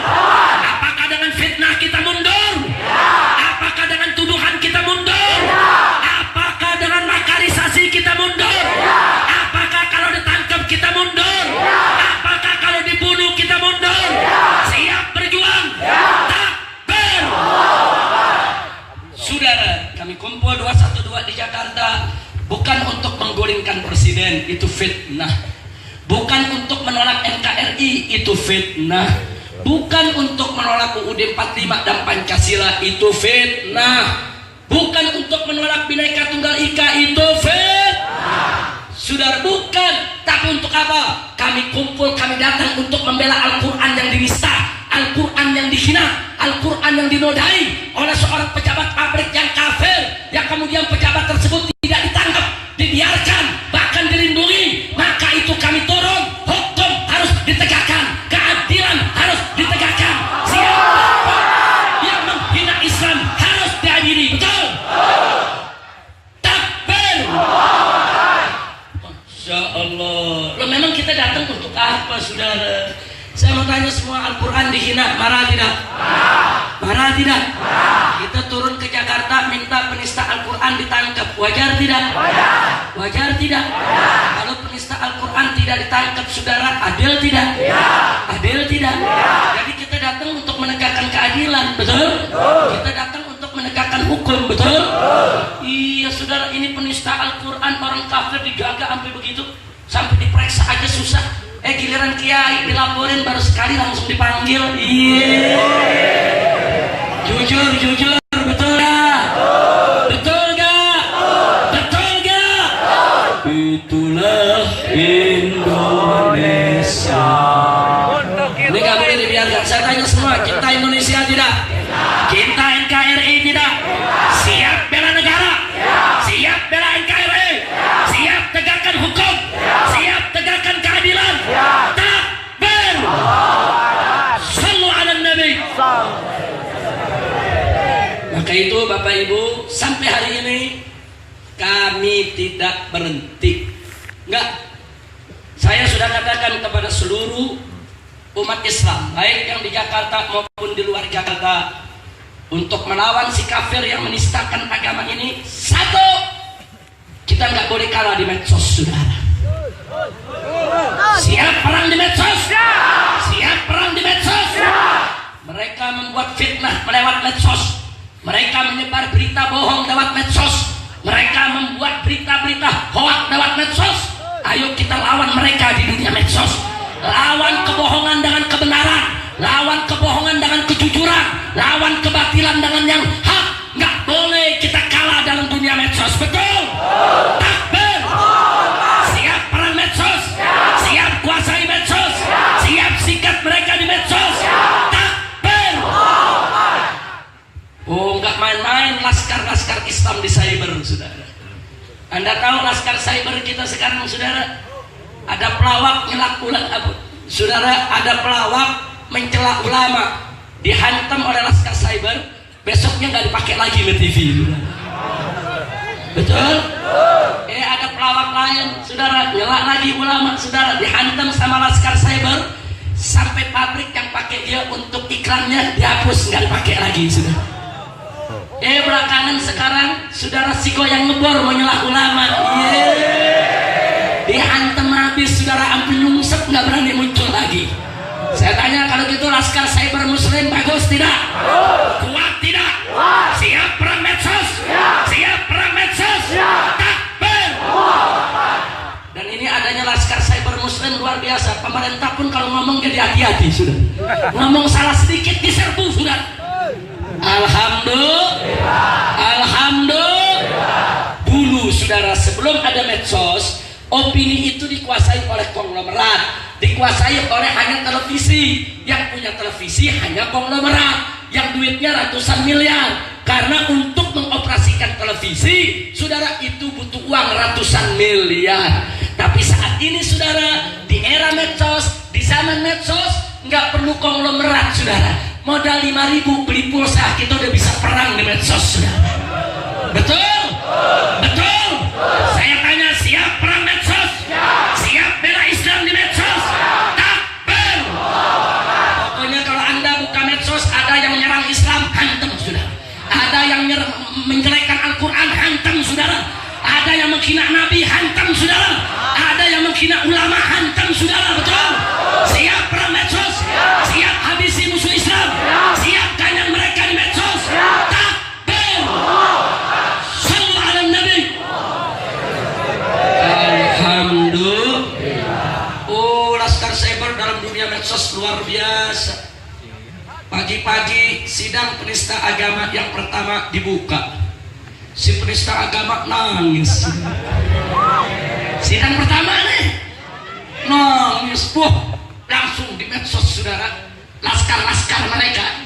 Apakah dengan fitnah kita mundur? Apakah dengan tuduhan kita mundur? Apakah dengan makarisasi kita mundur? Apakah kalau ditangkap kita mundur? Apakah kalau dibunuh kita mundur? Siap berjuang? Takbir! Saudara, kami kumpul 212 di Jakarta bukan untuk menggulingkan presiden, itu fitnah. Bukan untuk menolak NKRI, itu fitnah. Bukan untuk menolak UUD 45 dan Pancasila, itu fitnah. Bukan untuk menolak Bhinneka Tunggal Ika, itu fitnah. Saudara, bukan. Tapi untuk apa? Kami kumpul, kami datang untuk membela Al-Quran yang dinista, Al-Quran yang dihina, Al-Quran yang dinodai oleh seorang pejabat pabrik yang kafir, yang kemudian pejabat tersebut tidak ditangkap, dibiarkan, bahkan dilindungi. Maka itu kami turun, hukum harus ditegakkan, keadilan harus ditegakkan. Siapa yang menghina Islam harus diadili. Betul? Takbir! Masya Allah. Loh, memang kita datang untuk apa, saudara? Saya mau tanya semua, Al-Quran dihina, marah tidak? Marah tidak? Kita turun ke Jakarta minta penista Al-Quran ditangkap, wajar tidak? Wajar tidak? Kalau penista Al-Quran tidak ditangkap, saudara, adil tidak? Adil tidak? Jadi kita datang untuk menegakkan keadilan, betul? Kita datang untuk menegakkan hukum, betul? Iya, saudara, ini penista Al-Quran, orang kafir dijaga sampai begitu, sampai diperiksa aja susah. Giliran kiai dilaporin baru sekali langsung dipanggil. Iya. Jujur, betul gak? Betul gak? Betul gak? Itulah Indonesia. Ini gak boleh dibiarkan. Saya tanya semua, cinta Indonesia tidak? Cinta NKRI tidak? Siap bela negara? Siap bela NKRI? Siap tegakkan hukum? Siap tegakkan keadilan? Takbir! Sallu ala Nabi. Maka itu Bapak Ibu, sampai hari ini kami tidak berhenti. Enggak. Saya sudah katakan kepada seluruh umat Islam, baik yang di Jakarta maupun di luar Jakarta, untuk melawan si kafir yang menistakan agama ini, satu, kita nggak boleh kalah di medsos, saudara. Siap perang di medsos? Siap perang di medsos? Mereka membuat fitnah lewat medsos. Mereka menyebar berita bohong lewat medsos. Mereka membuat berita-berita hoak lewat medsos. Ayo kita lawan mereka di dunia medsos. Lawan kebohongan dengan kebenaran, lawan kebohongan dengan kejujuran, lawan kebatilan dengan yang hak. Nggak boleh kita kalah dalam dunia medsos. Betul? Takbir! Siap perang medsos? Siap kuasai medsos? Siap sikat mereka di medsos? Takbir! Oh, nggak main-main laskar-laskar Islam di cyber, saudara. Anda tahu laskar cyber kita sekarang, saudara? Ada pelawak nyelak ulama, saudara. Ada pelawak mencela ulama, dihantam oleh laskar cyber. besoknya nggak dipakai lagi sama TV. Betul? Ada pelawak lain, saudara, nyelak lagi ulama, saudara, dihantam sama laskar cyber sampai pabrik yang pakai dia untuk iklannya dihapus, nggak dipakai lagi, saudara. Belakangan sekarang, saudara, Siko yang ngebor mau nyelak ulama, dihantam habis, saudara, ampun nyungsep, nggak berani muncul lagi. Saya tanya, kalau gitu laskar cyber muslim bagus tidak? Kuat tidak? Siap perang medsos? Siap perang medsos? Takbir! Dan ini adanya laskar cyber muslim luar biasa. Pemerintah pun kalau ngomong jadi hati-hati, sudah. Ngomong salah sedikit diserbu, sudah. Alhamdulillah. Alhamdulillah. Dulu, saudara, sebelum ada medsos, opini itu dikuasai oleh konglomerat, dikuasai oleh hanya televisi. Yang punya televisi hanya konglomerat, yang duitnya ratusan miliar. Karena untuk mengoperasikan televisi, saudara, itu butuh uang ratusan miliar. Tapi saat ini, saudara, di era medsos, di zaman medsos, nggak perlu konglomerat, saudara. Modal 5.000 beli pulsa, kita udah bisa perang di medsos, saudara. Betul? Betul? Saya tanya, siap perang medsos? Siap bela Islam di medsos? Takbir! Pokoknya kalau Anda buka medsos, ada yang menyerang Islam, hantam, saudara. Ada yang menjelekkan Al-Quran, hantam, saudara. Ada yang menghina Nabi, hantam, saudara. Ada yang menghina ulama, hantam, saudara. Betul? Siap perang medsos? Siap habisi musuh Islam? Siap ganyang mereka di medsos? Takbir! Sallu ala Nabi. Alhamdulillah. Laskar cyber dalam dunia medsos luar biasa. Pagi-pagi sidang penista agama yang pertama dibuka, si penista agama nangis. Sidang pertama nih nangis, langsung di medsos, saudara. Laskar-laskar mereka,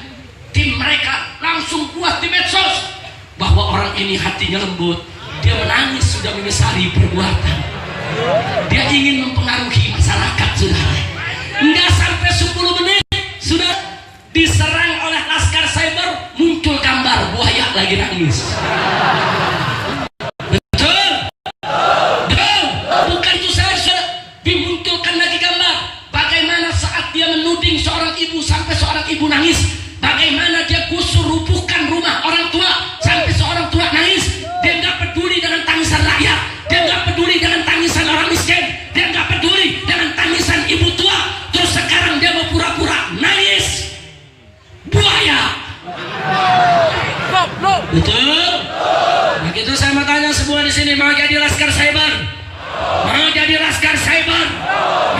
tim mereka langsung buat di medsos bahwa orang ini hatinya lembut, dia menangis sudah menyesali perbuatan, dia ingin mempengaruhi masyarakat, saudara. Enggak sampai 10 menit sudah diserang oleh laskar cyber, muncul gambar buaya lagi nangis. Betul? Betul? Bukan itu saja, dimunculkan lagi gambar bagaimana saat dia menuding seorang ibu sampai seorang ibu nangis, bagaimana dia gusur rubuhkan rumah orang tua sampai seorang tua nangis. Dia nggak peduli dengan tangisan rakyat, dia nggak peduli dengan tangisan orang miskin, dia nggak peduli dengan tangisan ibu tua. Terus sekarang dia mau pura-pura nangis buaya. Betul? Begitu saya mau tanya semua di sini, mau jadi laskar cyber? Mau jadi laskar cyber?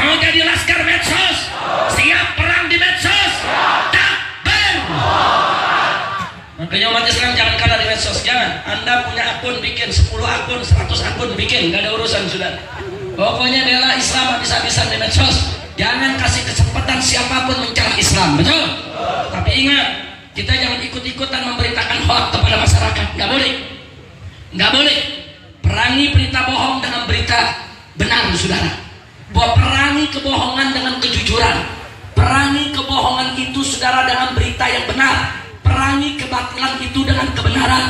Mau jadi laskar medsos? Siap perang di medsos? Takbir! Makanya umat Islam jangan kalah di medsos, jangan. Anda punya akun bikin 10 akun, 100 akun bikin, nggak ada urusan, sudah. Pokoknya bela Islam habis-habisan di medsos. Jangan kasih kesempatan siapapun mencela Islam, betul? Tapi ingat, kita jangan ikut-ikutan memberitakan hoax kepada masyarakat, nggak boleh, nggak boleh. Perangi berita bohong dengan berita benar, saudara. Perangi kebohongan dengan kejujuran. Perangi kebohongan itu, saudara, dengan berita yang benar. Perangi kebatilan itu dengan kebenaran.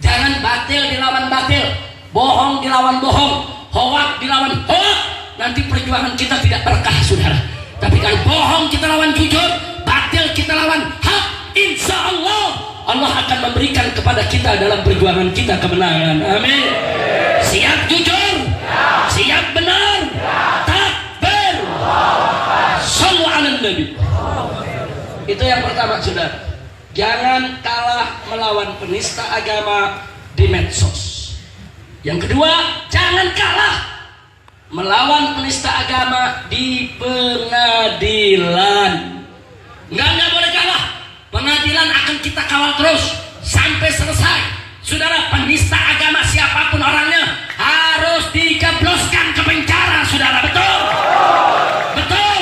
Jangan batil dilawan batil, bohong dilawan bohong, hoax dilawan hoax. Nanti perjuangan kita tidak berkah, saudara. Tapi kalau bohong kita lawan jujur, batil kita lawan hak, insya Allah Allah akan memberikan kepada kita dalam perjuangan kita kemenangan. Amin. Siap jujur, siap benar, takbir, sallu ala Nabi. Itu yang pertama, saudara. Jangan kalah melawan penista agama di medsos. Yang kedua, jangan kalah melawan penista agama di pengadilan. Enggak boleh kalah. Pengadilan akan kita kawal terus sampai selesai. Saudara, penista agama siapapun orangnya harus dijebloskan ke penjara, saudara. Betul? Betul?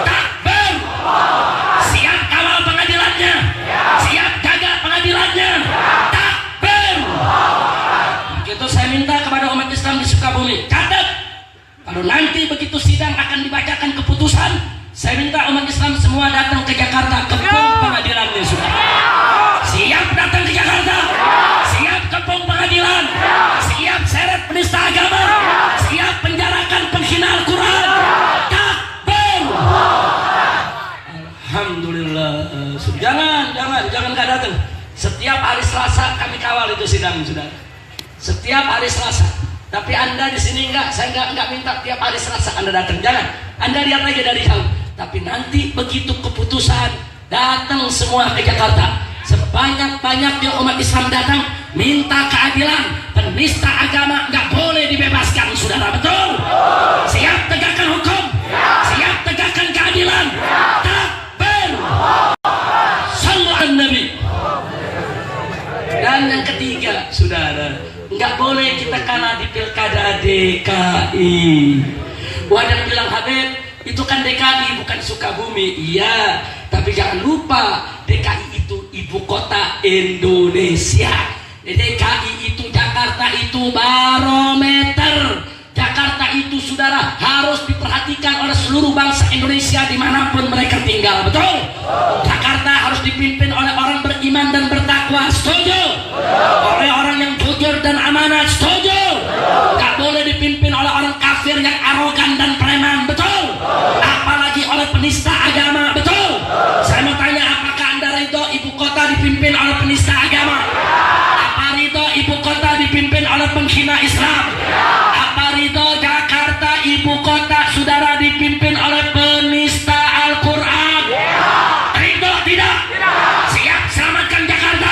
Takbir. Siap kawal pengadilannya, siap jaga pengadilannya. Takbir. Begitu saya minta kepada umat Islam di Sukabumi, catat, kalau nanti begitu sidang akan dibacakan keputusan, saya minta umat Islam semua datang ke Jakarta, ke pengadilannya, sudah. Selasa kami kawal itu sidang, saudara. Setiap hari Selasa. Tapi Anda di sini enggak, saya enggak minta tiap hari Selasa Anda datang. Jangan. Anda lihat aja dari jauh. Tapi nanti begitu keputusan, datang semua ke Jakarta. Sebanyak-banyaknya umat Islam datang, minta keadilan. Penista agama nggak boleh dibebaskan, saudara. Betul? Siap tegakkan hukum? Siap tegakkan keadilan? Takbir! Sallu ala Nabi. Dan yang ketiga, saudara, nggak boleh kita kalah di pilkada DKI. Wadah bilang, Habib, itu kan DKI bukan Sukabumi. Iya, tapi jangan lupa DKI itu ibu kota Indonesia. DKI itu, Jakarta itu barometer. Jakarta itu, saudara, harus diperhatikan oleh seluruh bangsa Indonesia dimanapun mereka tinggal. Betul? Jakarta harus dipimpin oleh orang beriman dan bertakwa. Setuju? Oleh orang yang jujur dan amanat. Setuju? Gak boleh dipimpin oleh orang kafir yang arogan dan preman. Betul? Apalagi oleh penista agama. Betul? Saya mau tanya, apakah Anda ridho ibu kota dipimpin oleh penista agama? Apa ridho ibu kota dipimpin oleh penghina Islam? Apa ridho Jakarta ibu kota, saudara, dipimpin oleh penista Al-Quran? Ridho tidak? Siap selamatkan Jakarta?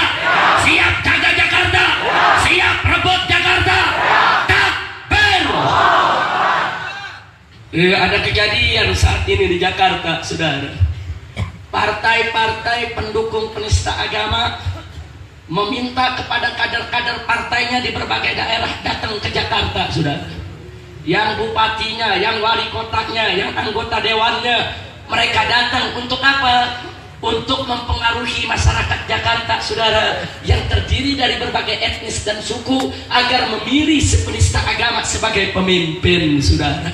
Siap jaga Jakarta? Siap rebut Jakarta? Takbir! Ada kejadian saat ini di Jakarta, saudara. Partai-partai pendukung penista agama meminta kepada kader-kader partainya di berbagai daerah datang ke Jakarta, saudara. Yang bupatinya, yang wali kotanya, yang anggota dewannya, mereka datang untuk apa? Untuk mempengaruhi masyarakat Jakarta, saudara, yang terdiri dari berbagai etnis dan suku, agar memilih penista agama sebagai pemimpin, saudara.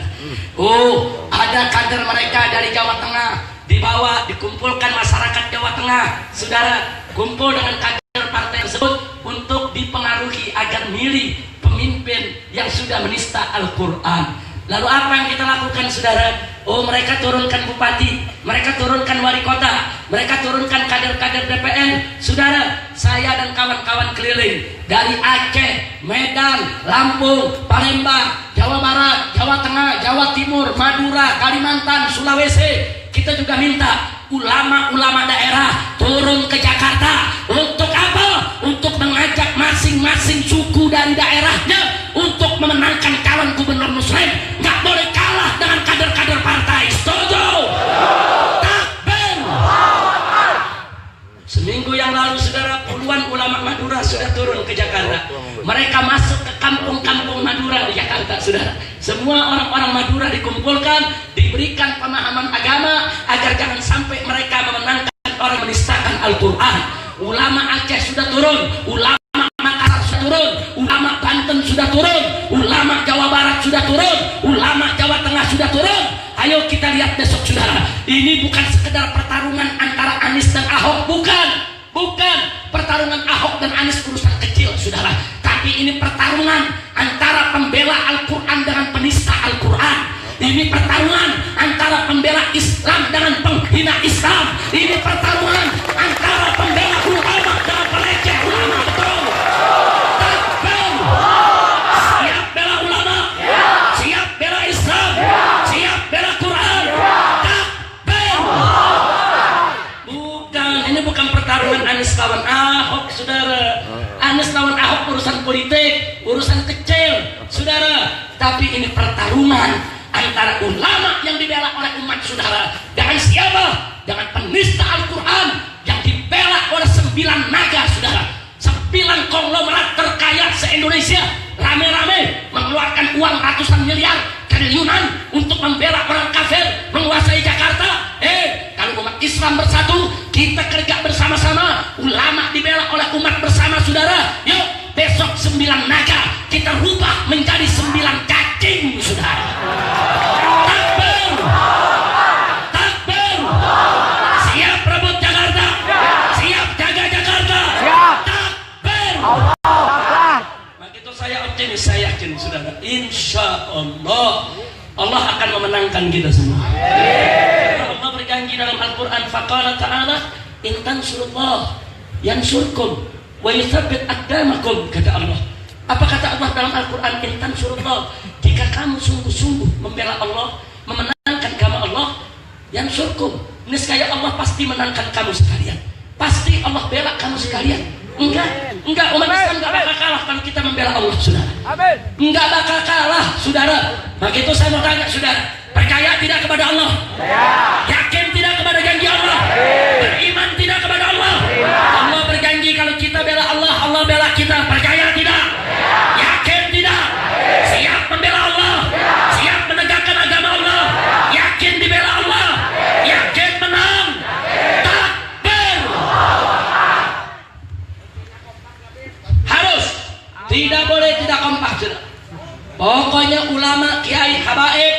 Oh, ada kader mereka dari Jawa Tengah, dibawa, dikumpulkan masyarakat Jawa Tengah, saudara, kumpul dengan kader partai tersebut untuk dipengaruhi agar milih pemimpin yang sudah menista Al-Quran. Lalu apa yang kita lakukan, saudara? Oh, mereka turunkan bupati, mereka turunkan wali kota, mereka turunkan kader-kader DPN. Saudara, saya dan kawan-kawan keliling dari Aceh, Medan, Lampung, Palembang, Jawa Barat, Jawa Tengah, Jawa Timur, Madura, Kalimantan, Sulawesi. Kita juga minta ulama-ulama daerah turun ke Jakarta. Untuk apa? Untuk mengajak masing-masing suku dari daerahnya untuk memenangkan calon gubernur muslim. Nggak boleh kalah dengan kader-kader partai. Setuju? Takbir! Seminggu yang lalu, saudara, puluhan ulama Madura sudah turun ke Jakarta. Mereka masuk ke kampung-kampung Madura di Jakarta, saudara. Semua orang-orang Madura dikumpulkan, diberikan pemahaman agama agar jangan sampai mereka memenangkan orang menistakan Al-Quran. Ulama Aceh sudah turun, ulama Makassar sudah turun, ulama Banten sudah turun, ulama Jawa Barat sudah turun, ulama Jawa Tengah sudah turun. Ayo kita lihat besok, saudara. Ini bukan sekedar pertarungan antara Anies dan Ahok, bukan pertarungan Ahok dan Anies urusan kecil, saudara. Tapi ini pertarungan antara pembela Al-Quran dengan penista Al-Quran. Ini pertarungan antara pembela Islam dengan penghina Islam. Ini pertarungan antara pembela ulama dengan peleceh ulama. Betul? Takbir! Siap bela ulama? Siap bela Islam? Siap bela Quran? Takbir! Bukan, ini bukan pertarungan Anies lawan Ahok, saudara. Anies lawan Ahok urusan politik, urusan kecil, saudara. Tapi ini pertarungan antara ulama yang dibela oleh umat, saudara, dengan siapa? Dengan penista Al-Quran yang dibela oleh 9 naga, saudara. 9 konglomerat terkaya se-Indonesia rame-rame mengeluarkan uang ratusan miliar, triliunan untuk membela orang kafir menguasai Jakarta. Kalau umat Islam bersatu, kita kerja bersama-sama, ulama dibela oleh umat bersama, saudara. Yuk, besok 9 naga kita rubah menjadi 9 cacing, saudara. Takbir! Takbir! Siap rebut Jakarta? Siap jaga Jakarta? Takbir! Begitu saya optimis, saya yakin, saudara, insya Allah Allah akan memenangkan kita semua. Allah berjanji dalam Al-Quran, faqala ta'ala in tansurullah yansurkum wa yutsabbit aqdamakum, kata Allah. Apa kata Allah dalam Al-Quran? In tansurullah, jika kamu sungguh-sungguh membela Allah, memenangkan kamu Allah, yansurkum, niscaya Allah pasti menangkan kamu sekalian. Pasti Allah bela kamu sekalian. Enggak, umat Islam enggak bakal kalah kalau kita membela Allah, saudara. Amin. Enggak bakal kalah, saudara. Maka itu saya mau tanya, saudara, percaya tidak kepada Allah? Ya. Yakin tidak kepada janji Allah? Beriman tidak kepada Allah? Allah berjanji kalau kita bela Allah, Allah bela kita. Percaya tidak? Yakin tidak? Siap membela Allah? Siap menegakkan agama Allah? Yakin dibela Allah? Yakin menang? Takbir! Harus, tidak boleh tidak kompak, saudara. Pokoknya ulama, kiai, habaib,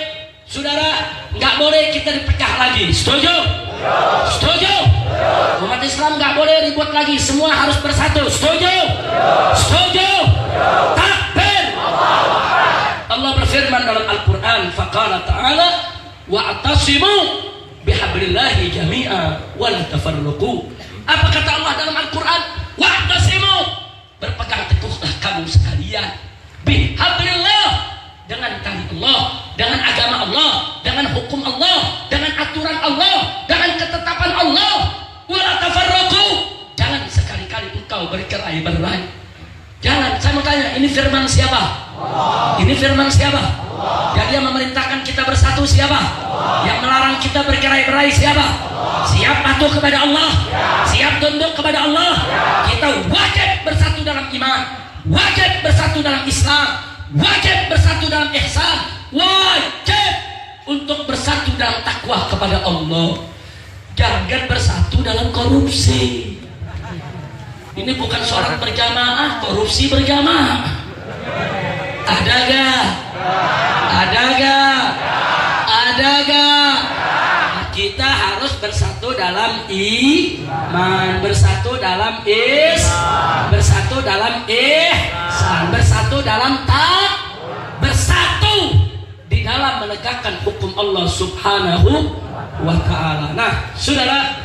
saudara, nggak boleh kita dipecah lagi. Setuju? Setuju? Umat Islam nggak boleh ribut lagi. Semua harus bersatu. Setuju? Setuju? Takbir! Allah berfirman dalam Al-Quran, faqala ta'ala, wa'tasimu bihablillahi jami'a wa la tafarruqu. Apa kata Allah dalam Al-Quran? Wa'tasimu, berpegang teguhlah kamu sekalian bihablillah, dengan tali Allah, dengan agama Allah, dengan hukum Allah, dengan aturan Allah, dengan ketetapan Allah. Wala tafarraqu, jangan sekali-kali engkau bercerai-berai. Jangan. Saya mau tanya, ini firman siapa? Allah. Ini firman siapa? Allah. Yang dia memerintahkan kita bersatu siapa? Allah. Yang melarang kita bercerai-berai siapa? Allah. Siap patuh kepada Allah? Ya. Siap tunduk kepada Allah? Ya. Kita wajib bersatu dalam iman, wajib bersatu dalam Islam, wajib bersatu dalam ihsan, wajib untuk bersatu dalam takwa kepada Allah. Jangan bersatu dalam korupsi. Ini bukan sholat berjamaah, korupsi berjamaah. Ada gak? Ada gak? Ada gak? Kita harus bersatu dalam iman, bersatu dalam bersatu dalam ihsan, bersatu dalam bersatu di dalam menegakkan hukum Allah Subhanahu wa ta'ala. Nah, saudara,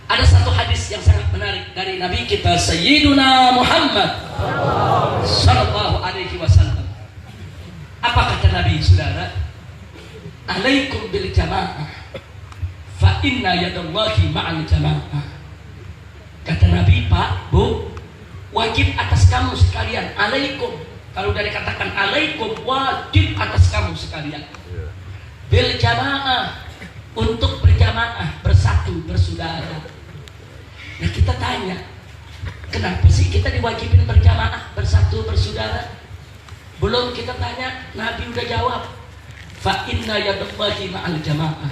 ada satu hadis yang sangat menarik dari Nabi kita Sayyiduna Muhammad sallallahu alaihi wasallam. Apa kata Nabi, saudara? Alaikum bil jamaah fa inna yadallahi ma'al jamaah. Kata Nabi, Pak, Bu, wajib atas kamu sekalian. Alaikum, kalau dari katakan alaikum, wajib atas kamu sekalian bil jamaah, untuk berjamaah, bersatu, bersaudara. Nah, kita tanya, kenapa sih kita diwajibin berjamaah, bersatu, bersaudara? Belum kita tanya, Nabi udah jawab, fa inna yadallahi ma'al jamaah.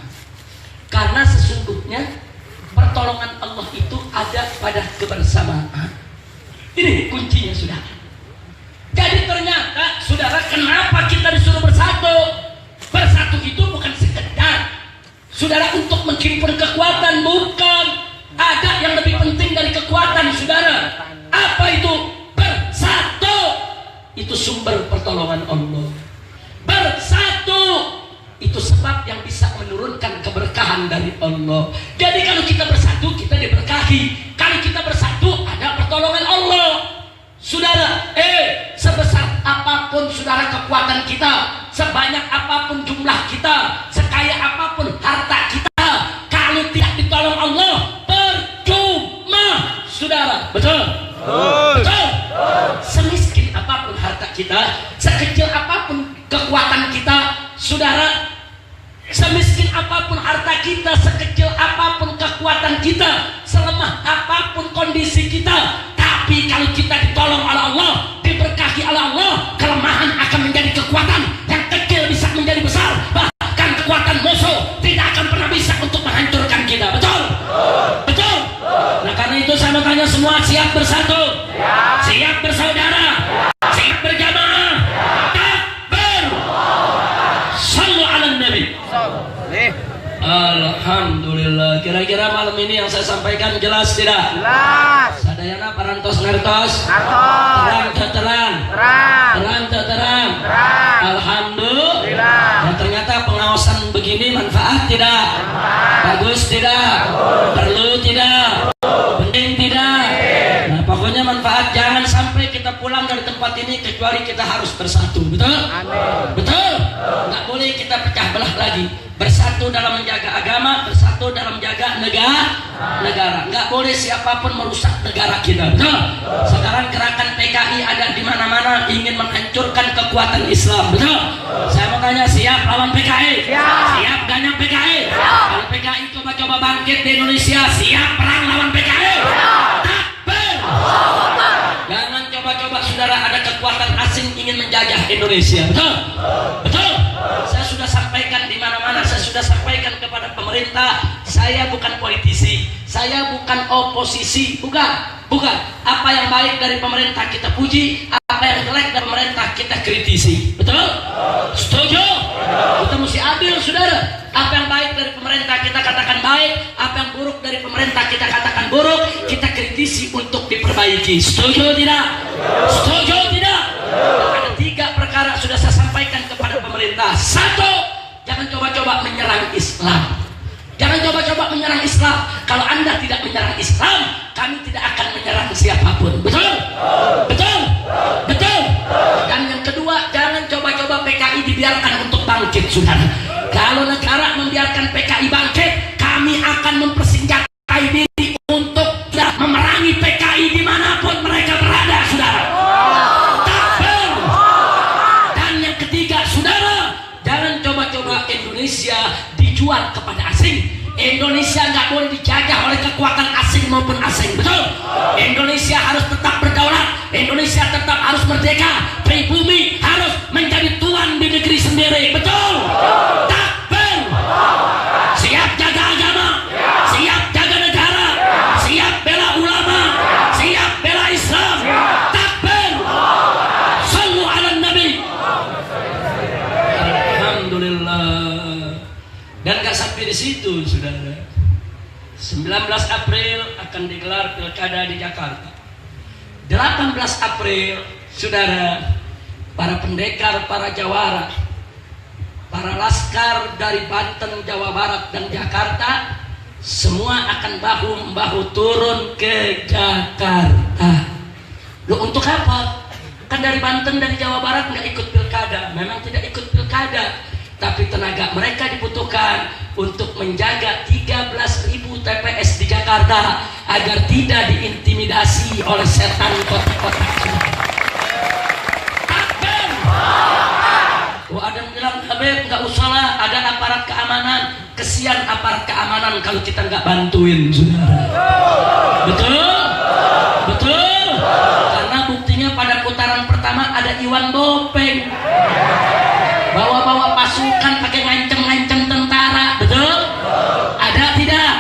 Karena sesungguhnya pertolongan Allah itu ada pada kebersamaan. Ini kuncinya, saudara. Jadi ternyata, saudara, kenapa kita disuruh bersatu? Bersatu itu bukan sekedar, saudara, untuk menghimpun kekuatan, bukan. Ada yang lebih penting dari kekuatan, saudara. Apa itu? Bersatu. Itu sumber pertolongan Allah. Bersatu itu sebab yang bisa menurunkan keberkahan dari Allah. Jadi kalau kita bersatu, kita diberkahi. Kalau kita bersatu, ada pertolongan Allah. Saudara, sebesar apapun saudara kekuatan kita, sebanyak apapun jumlah kita, sekaya apapun harta kita, kalau tidak ditolong Allah, percuma, saudara. Betul? Betul? Semiskin apapun harta kita, sekecil apapun kekuatan kita, saudara, semiskin apapun harta kita, sekecil apapun kekuatan kita, selemah apapun kondisi kita, tapi kalau kita ditolong oleh Allah, diberkahi oleh Allah, kelemahan akan menjadi kekuatan, yang kecil bisa menjadi besar, bahkan kekuatan musuh tidak akan pernah bisa untuk menghancurkan kita. Betul? Betul? Nah, karena itu saya mau tanya semua, siap bersatu? Siap bersaudara? Siap berjamaah? Takbir! Sallu ala Nabi. Alhamdulillah. Kira-kira malam ini yang saya sampaikan jelas tidak? Jelas. Sadayana parantos ngertos. Terang. Terang. Terang. Alhamdulillah. Dan ternyata pengawasan begini manfaat tidak? Bagus tidak? Perlu tidak? Penting tidak? Nah, pokoknya Jangan sampai kita pulang dari tempat ini kecuali kita harus bersatu. Betul? Amin. Betul? Nggak boleh kita pecah belah lagi. Bersatu dalam menjaga agama, bersatu dalam menjaga negara. Nggak boleh siapapun merusak negara kita. Betul? Sekarang gerakan PKI ada di mana-mana ingin menghancurkan kekuatan Islam. Betul? Saya mau tanya, siap lawan PKI? Siap ganyang PKI? Kalau PKI coba-coba bangkit di Indonesia, siap perang lawan PKI? Takbir! Jangan coba-coba saudara ada kekuatan asing ingin menjajah Indonesia. Betul? Betul? Saya sudah sampaikan di mana-mana, saya sudah sampaikan kepada pemerintah, saya bukan politisi, saya bukan oposisi, bukan. Apa yang baik dari pemerintah kita puji, apa yang jelek dari pemerintah kita kritisi. Betul? Setuju? Kita mesti adil, saudara. Apa yang baik dari pemerintah kita katakan baik, apa yang buruk dari pemerintah kita katakan buruk, kita kritisi untuk diperbaiki. Setuju tidak? Setuju tidak? Ada 3 perkara sudah saya sampaikan kepada pemerintah. 1, jangan coba-coba menyerang Islam. Jangan coba-coba menyerang Islam. Kalau Anda tidak menyerang Islam, kami tidak akan menyerang siapapun. Betul? Betul? Betul? Dan yang kedua, jangan coba-coba PKI dibiarkan untuk bangkit, saudara. Kalau negara membiarkan PKI bangkit, kami akan mempersenjatai diri untuk memerangi PKI dimanapun mereka berada, saudara. Takbir! Dan yang ketiga, saudara, jangan coba-coba Indonesia dijual kepada asing. Indonesia nggak boleh dijajah oleh kekuatan asing maupun asing. Betul? Indonesia harus tetap berdaulat. Indonesia tetap harus merdeka. Pribumi harus menjadi tuan di negeri sendiri. Betul? Takbir! Siap jaga agama, siap jaga negara, siap bela ulama, siap bela Islam. Takbir! Sallu ala Nabi. Alhamdulillah. Dan gak sampai di situ, saudara. 19 April akan digelar pilkada di Jakarta. 18 April, saudara, para pendekar, para jawara, para laskar dari Banten, Jawa Barat, dan Jakarta, semua akan bahu-membahu turun ke Jakarta. Loh, untuk apa? Kan dari Banten, dari Jawa Barat nggak ikut pilkada. Memang tidak ikut pilkada, tapi tenaga mereka dibutuhkan untuk menjaga 13.000 TPS di Jakarta agar tidak diintimidasi oleh setan kota-kota. Takbir! Oh, ada yang bilang, Habib nggak usah lah, ada aparat keamanan. Kesian aparat keamanan kalau kita nggak bantuin, saudara. Betul? Betul? Karena buktinya pada putaran pertama ada Iwan Bopeng. Bawa-bawa pasukan pakai ngancem-ngancem tentara. Betul? Ada tidak?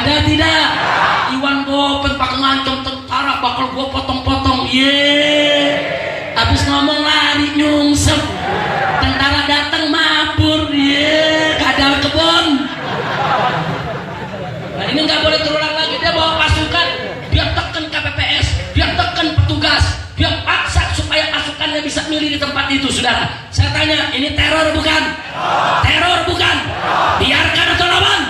Ada tidak? Iwan Bopeng pakai ngancem tentara, bakal gua potong-potong. Habis ngomong lari nyungsep. Tentara datang mabur. Kadal kebon. Nah, ini nggak boleh terulang lagi. Dia bawa pasukan, dia tekan KPPS, dia tekan petugas, dia paksa supaya pasukannya bisa milih di tempat itu, saudara. Saya tanya, ini teror bukan? Teror bukan? Biarkan atau lawan?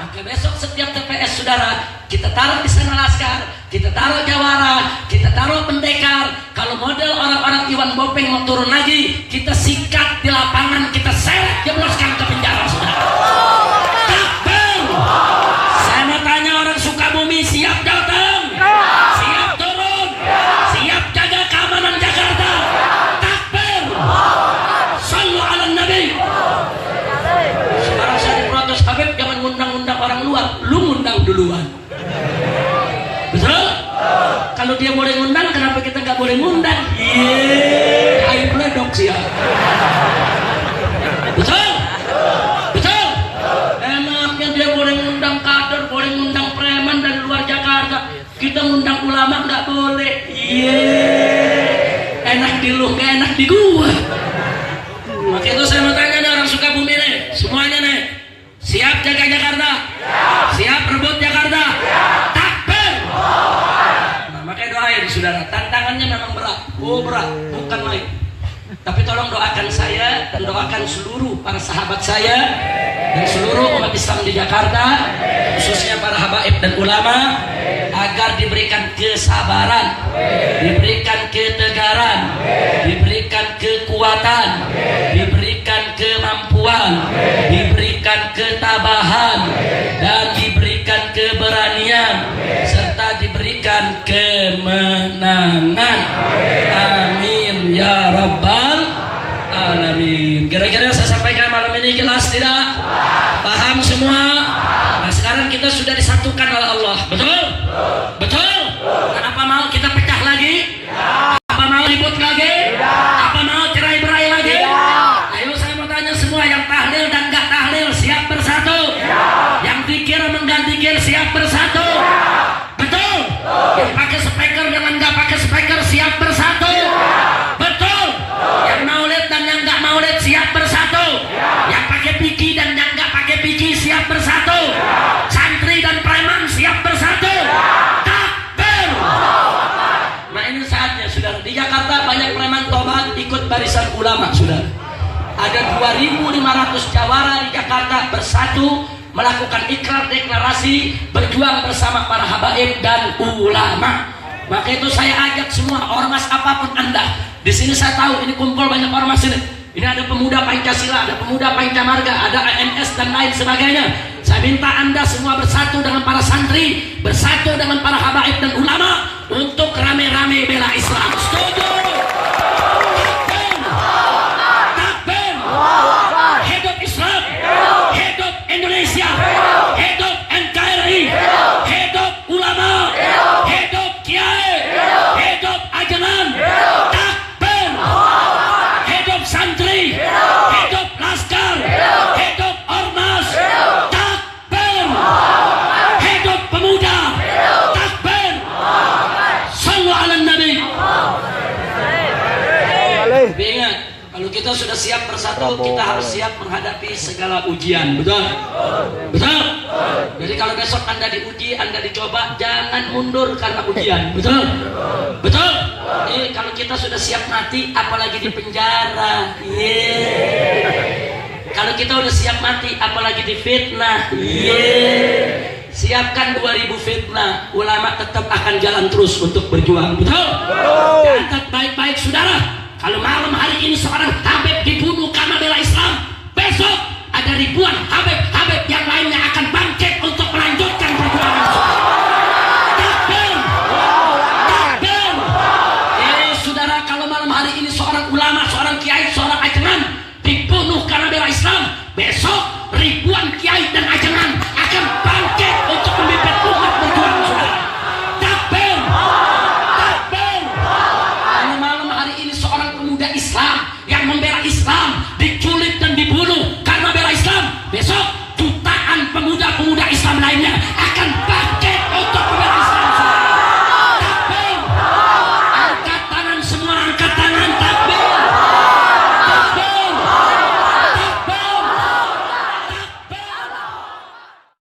Maka besok setiap TPS, saudara, kita taruh di sana laskar, kita taruh jawara, kita taruh pendekar. Kalau model orang-orang Iwan Bopeng mau turun lagi, kita sikat di lapangan, kita seret, jebloskan ke penjara, saudara. Takbir! Saya mau tanya orang Sukabumi, siap datang? Siap turun? Siap jaga keamanan Jakarta? Takbir! Sallu ala Nabi. Sekarang saya diprotes, Habib jangan ngundang-undang orang luar, lu ngundang duluan. Betul? Kalau dia boleh ngundang, kenapa kita nggak boleh ngundang? Ayo pledok sih ya. Betul? Betul? Emangnya dia boleh ngundang kader, boleh ngundang preman dari luar Jakarta, kita ngundang ulama nggak boleh. Enak di lu, nggak enak di gua. Maka itu saya mau tanya nih orang Sukabumi nih, semuanya nih, siap jaga Jakarta? Siap rebut Jakarta? Takbir! Nah, makanya doain, saudara. Tantangannya memang berat. Oh, berat, bukan main. Tapi tolong doakan saya dan doakan seluruh para sahabat saya dan seluruh umat Islam di Jakarta, khususnya para habaib dan ulama, agar diberikan kesabaran, diberikan ketegaran, diberikan kekuatan, diberikan kemampuan, diberikan ketabahan, dan diberikan keberanian, serta diberikan kemenangan. Amin ya rabbal alamin. Kira-kira saya sampaikan malam ini jelas tidak? Paham semua? Nah sekarang kita sudah disatukan oleh Allah. Betul? Betul? Kenapa mau kita pecah lagi? Apa mau ribut lagi? Apa mau cerai-berai lagi? Ayo saya mau tanya semua, yang tahlil dan gak tahlil siap bersatu? Yang zikir mengganti zikir siap bersatu? Betul? Yang pakai speaker dengan gak pakai speaker siap bersatu? Betul? Yang maulid dan yang gak maulid siap bersatu? Yang pakai piki dan yang gak pakai piki siap bersatu? Santri dan preman siap bersatu? Takbir! Nah ini saatnya saudara. Di Jakarta banyak preman tobat ikut barisan ulama saudara. Ada 2.500 jawara di Jakarta bersatu melakukan ikrar deklarasi berjuang bersama para habaib dan ulama. Maka itu saya ajak semua ormas apapun Anda. Di sini saya tahu ini kumpul banyak ormas ini. Ini ada pemuda Pancasila, ada pemuda Pancamarga, ada ANS dan lain sebagainya. Saya minta Anda semua bersatu dengan para santri, bersatu dengan para habaib dan ulama untuk rame-rame bela Islam. Setuju? Takbir! Hidup Islam! Hidup Indonesia! Hidup NKRI! Hidup ulama! Hidup kiai! Hidup ajaran! Takbir! Hidup santri! Hidup laskar! Hidup ormas! Takbir! Hidup pemuda! Takbir! Sallu ala Nabi! Tapi ingat, kalau kita sudah siap bersatu, kita harus siap menghadapi segala ujian. Betul? Betul? Jadi kalau besok Anda diuji, Anda dicoba, jangan mundur karena ujian. Betul? Betul? Kalau kita sudah siap mati, apalagi di penjara. Kalau kita udah siap mati, apalagi di fitnah. Siapkan 2000 fitnah, ulama tetap akan jalan terus untuk berjuang. Betul?